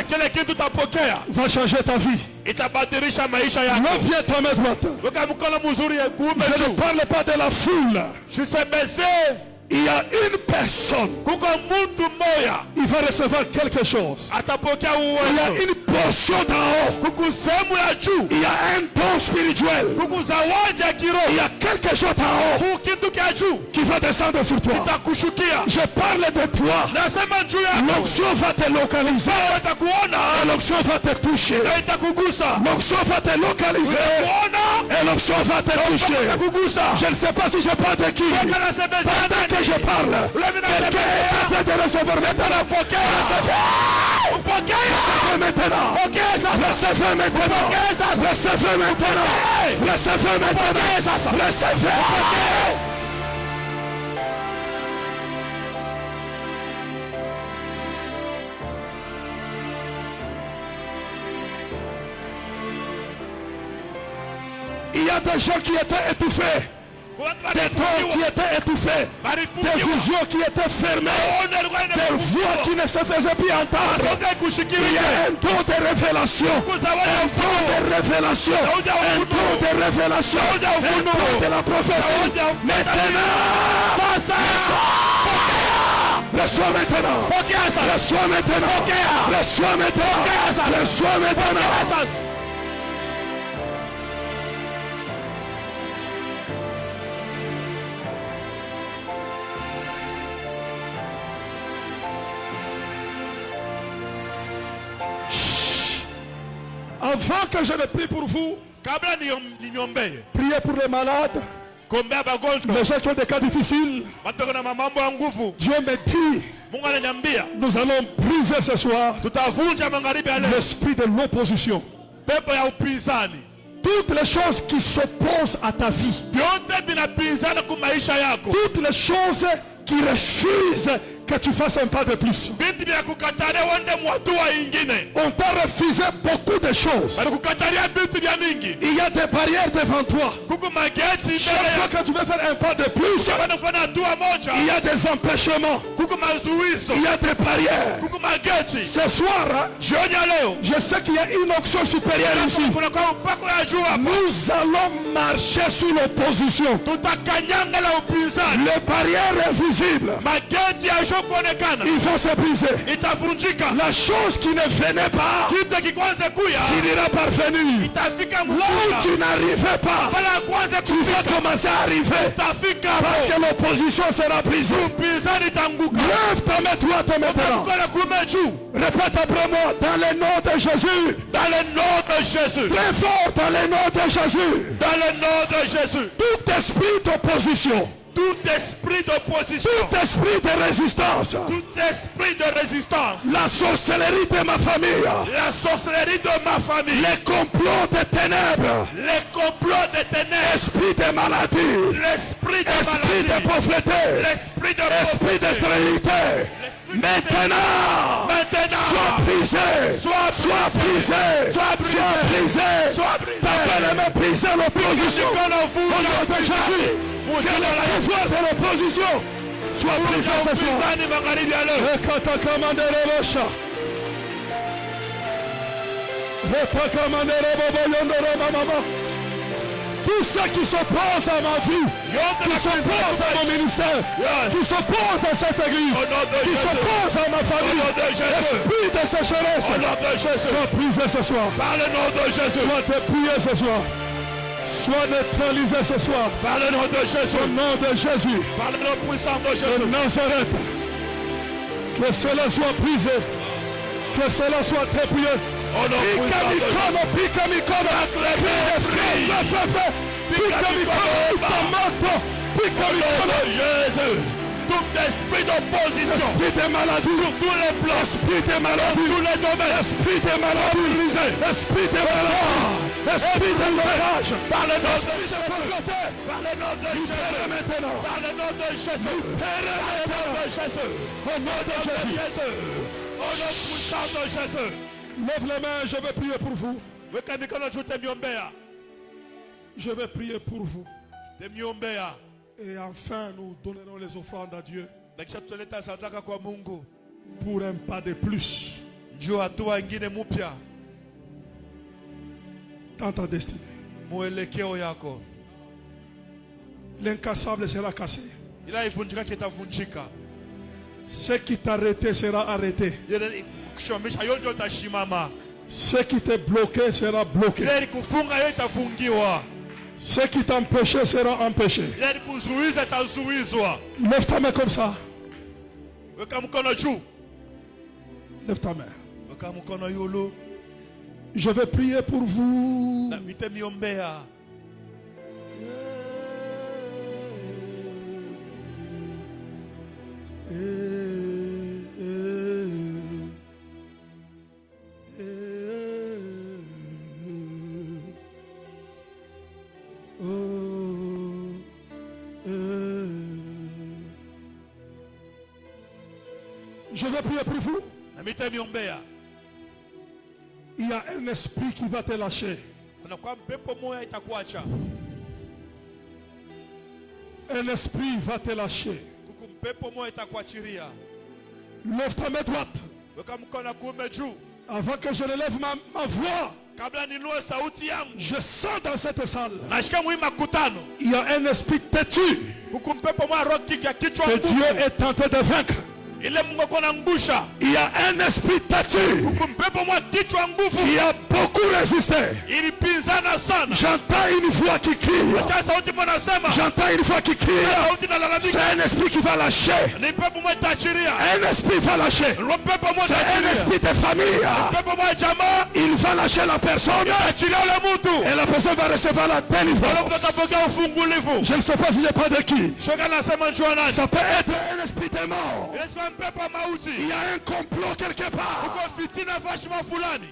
Speaker 3: va changer ta vie. Lève ta main droite. Je ne parle pas de la foule. Il y a une personne. Il va recevoir quelque chose. Il y a une portion d'en haut. Il y a un don spirituel. Il y a quelque chose d'en haut qui va descendre sur toi. Je parle de toi. L'onction va te localiser. L'onction va te toucher. L'onction va te localiser. Et l'onction va te toucher. Je ne sais pas si je parle de qui. Pendant que je parle, quelqu'un est en train de recevoir maintenant. Recevez maintenant. Recevez maintenant. Recevez maintenant. Recevez maintenant. Recevez. Il y a des gens qui étaient étouffés. Des troncs qui étaient étouffés, des visions qui étaient fermées, des voix qui ne se faisaient plus entendre. Il y a un don de révélation, un don de révélation, un don de révélation, un don de la prophétie. Maintenant, reçois maintenant, reçois maintenant, reçois maintenant, reçois maintenant. Avant que je ne prie pour vous, priez pour les malades, les gens qui ont des cas difficiles. Dieu me dit, nous allons briser ce soir l'esprit de l'opposition. Toutes les choses qui s'opposent à ta vie, toutes les choses qui refusent que tu fasses un pas de plus. On t'a refusé beaucoup de choses. Il y a des barrières devant toi. Chaque fois que tu veux faire un pas de plus, il y a des empêchements. Il y a des barrières. Ce soir, je sais qu'il y a une onction supérieure ici. Nous allons marcher sous l'opposition. Les barrières invisibles, ils vont se briser. La chose qui ne venait pas finira par venir. Là où tu n'arrivais pas, tu vas commencer à arriver. Parce que l'opposition sera brisée. Lève ta main droite maintenant. Répète après moi. Dans le nom de Jésus. Dans le nom de Jésus. Très fort. Dans le nom de Jésus. Dans le nom de Jésus. Tout esprit d'opposition. Tout esprit d'opposition. Tout esprit de résistance. Tout esprit de résistance. La sorcellerie de ma famille. La sorcellerie de ma famille. Les complots des ténèbres. Les complots des ténèbres. Esprit de maladie. L'esprit de maladie. De pauvreté. L'esprit de pauvreté. Esprit de stérilité. Maintenant, sois brisé, sois brisé, sois brisé, sois brisé. T'appelles me briser l'opposition. Au nom de Jésus, quel est le pouvoir de l'opposition? Sois brisé ce soir. Tous ceux qui s'opposent à ma vie, qui s'opposent à mon ministère, qui s'opposent à cette église, qui s'opposent à ma famille, esprit de sécheresse, sois brisé ce soir.
Speaker 2: Par le nom de Jésus.
Speaker 3: Sois dépouillé ce soir. Sois neutralisé ce soir.
Speaker 2: Par le nom de Jésus.
Speaker 3: Au nom de Jésus.
Speaker 2: Par le nom puissant de Jésus.
Speaker 3: De Nazareth. Que cela soit brisé. Que cela soit dépouillé.
Speaker 2: Au nom puissant de Jésus. Tout esprit d'opposition,
Speaker 3: esprit de maladie,
Speaker 2: sur tous les plans,
Speaker 3: esprit de maladie,
Speaker 2: tous les domaines,
Speaker 3: esprit de maladie, esprit de maladie, esprit de l'orage,
Speaker 2: par le nom de
Speaker 3: Jésus,
Speaker 2: par le nom de Jésus,
Speaker 3: maintenant,
Speaker 2: par le nom de Jésus,
Speaker 3: au nom de Jésus,
Speaker 2: au nom puissant de Jésus.
Speaker 3: Lève les mains, je vais prier pour vous. Je vais prier pour vous. Et enfin, nous donnerons les offrandes à Dieu pour un pas de plus dans ta destinée. L'incassable sera cassé. Ce qui t'a arrêté sera arrêté. Ce qui t'a bloqué sera bloqué. Ce qui t'a empêché sera empêché. Lève ta main comme ça. Lève ta main. Je vais prier pour vous. Je vais prier pour vous. Il y a un esprit qui va te lâcher. Un esprit va te lâcher. Lève ta main droite. Avant que je ne lève ma voix, je sens dans cette salle, il y a un esprit têtu que Dieu est tenté de vaincre. Il y a un esprit têtu qui a beaucoup résisté. J'entends une voix qui crie. J'entends une voix qui crie. C'est un esprit qui va lâcher. Un esprit va lâcher. C'est un esprit de famille. Il va lâcher la personne. Et la personne va recevoir la délivrance. Je ne sais pas si j'ai pas de qui. Ça peut être un esprit de mort. Il y a un complot quelque part.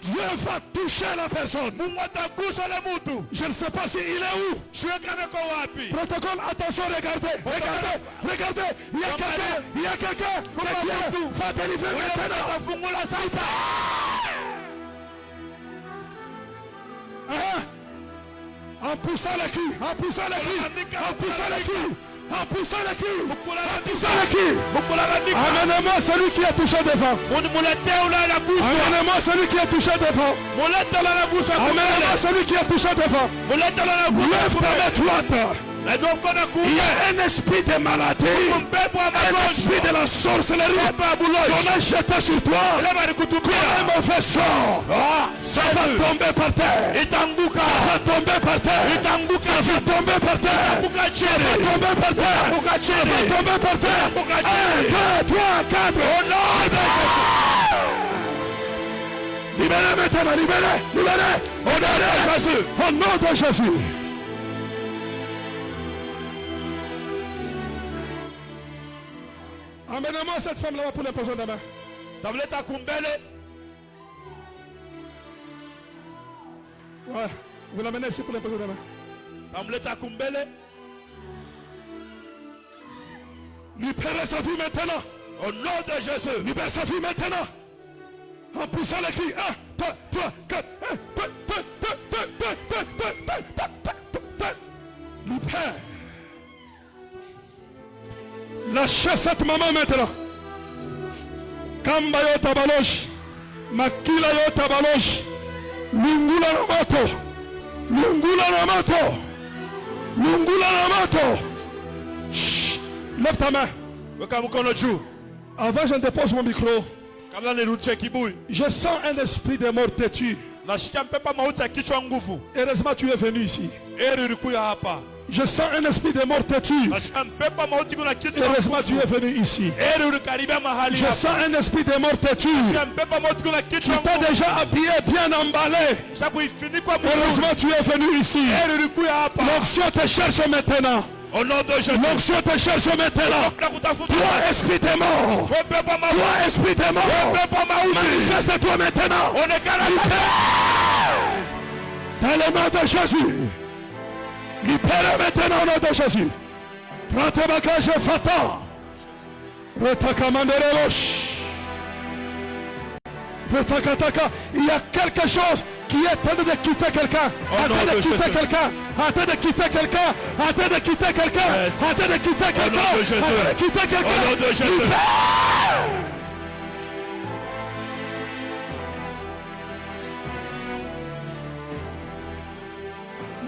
Speaker 3: Dieu va toucher la personne. Je ne sais pas s'il est où. Protocole, attention, regardez. Regardez. Il y a quelqu'un. Que Dieu va délivrer maintenant. En poussant les cris. Amenez-moi celui qui a touché devant. Amenez-moi celui qui a touché devant. Amenez-moi celui qui a touché devant. Lève ta main droite. Il y a un esprit de maladie, un esprit de la sorcellerie qu'on a jeté sur toi comme un mauvais sort. Ça va tomber par terre. Ça va tomber par terre. Ça va tomber par terre. Ça va tomber par terre. Ça va tomber par terre. 1, 2, 3, 4. Libérez maintenant, libérez. Au nom de Jésus. Amenez-moi cette femme là-bas pour l'imposition de main. Ouais, vous l'amenez ici pour l'imposition de main. Libérez sa vie maintenant. Au nom de Jésus. Libérez sa vie maintenant. En poussant les cris. 1, 2, 3, 4. Libère. Lâchez cette maman maintenant. Kamba yo tabalosh. Makila yo tabalosh. Lungula na moto. Lungula na moto. Lungula na moto. Chut. Lève ta main. Avant je ne dépose mon micro. Je sens un esprit de mort têtu. Heureusement tu es venu ici. Je sens un esprit de mort têtu. Heureusement tu es venu ici. Je sens un esprit de mort têtu. Tu t'es déjà habillé, bien emballé. Heureusement tu es venu ici. L'onction te cherche maintenant. L'onction te cherche maintenant. Toi esprit de mort. Toi esprit de mort. Manifeste-toi maintenant. Dans le nom de Jésus. Libérez maintenant au nom de Jésus. Prends tes bagages et va-t'en. Il y a quelque chose qui est en train de quitter quelqu'un. En train de quitter quelqu'un. En train de quitter quelqu'un. En train de quitter quelqu'un. En train de quitter quelqu'un. En train de quitter quelqu'un.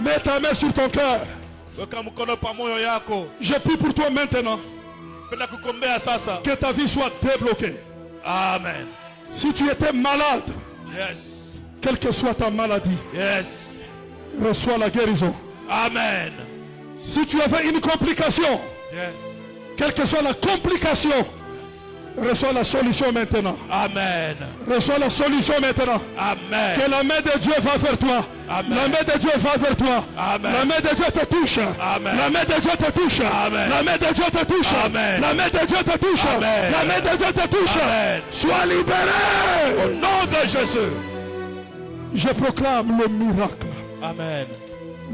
Speaker 3: Mets ta main sur ton cœur. Je prie pour toi maintenant. Que ta vie soit débloquée.
Speaker 2: Amen.
Speaker 3: Si tu étais malade, quelle que soit ta maladie, reçois la guérison.
Speaker 2: Amen.
Speaker 3: Si tu avais une complication, quelle que soit la complication, reçois la solution maintenant.
Speaker 2: Amen.
Speaker 3: Reçois la solution maintenant.
Speaker 2: Amen.
Speaker 3: Que la main de Dieu va vers toi.
Speaker 2: Amen.
Speaker 3: La main de Dieu va vers toi.
Speaker 2: Amen.
Speaker 3: La main de Dieu te touche.
Speaker 2: Amen.
Speaker 3: La main de Dieu te touche.
Speaker 2: Amen.
Speaker 3: La main de Dieu te touche.
Speaker 2: Amen.
Speaker 3: La main de Dieu te touche.
Speaker 2: Amen.
Speaker 3: La main de Dieu te touche.
Speaker 2: Amen.
Speaker 3: Sois libéré.
Speaker 2: Au nom de Jésus.
Speaker 3: Je proclame le miracle.
Speaker 2: Amen.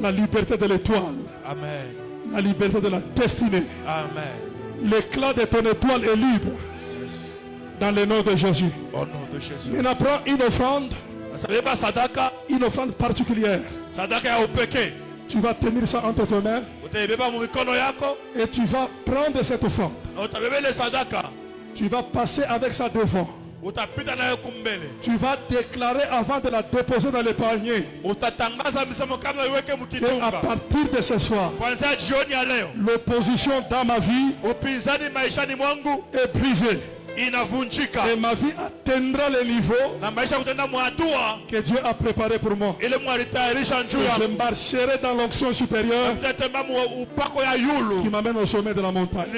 Speaker 3: La liberté de l'étoile.
Speaker 2: Amen.
Speaker 3: La liberté de la destinée.
Speaker 2: Amen.
Speaker 3: L'éclat de ton étoile est libre. Dans le nom de Jésus.
Speaker 2: Au nom de Jésus.
Speaker 3: Il apprend une offrande. Une offrande particulière. Tu vas tenir ça entre tes mains. Et tu vas prendre cette offrande. Tu vas passer avec ça devant. Tu vas déclarer avant de la déposer dans le panier. Et à partir de ce soir, l'opposition dans ma vie est brisée. Et ma vie atteindra le niveau que Dieu a préparé pour moi. Je marcherai dans l'onction supérieure qui m'amène au sommet de la montagne.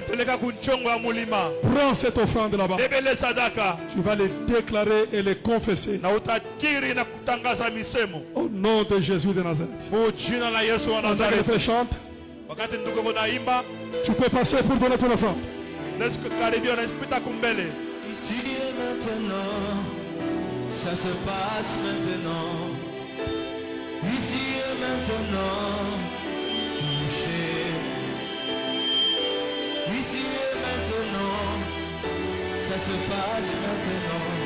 Speaker 3: Prends cette offrande là-bas. Tu vas les déclarer et les confesser. Au nom de Jésus de Nazareth. Nazareth chante. Tu peux passer pour donner ton offrande.
Speaker 4: Ici et maintenant, ça se passe maintenant. Ici et maintenant, touché. Ici et maintenant, ça se passe maintenant.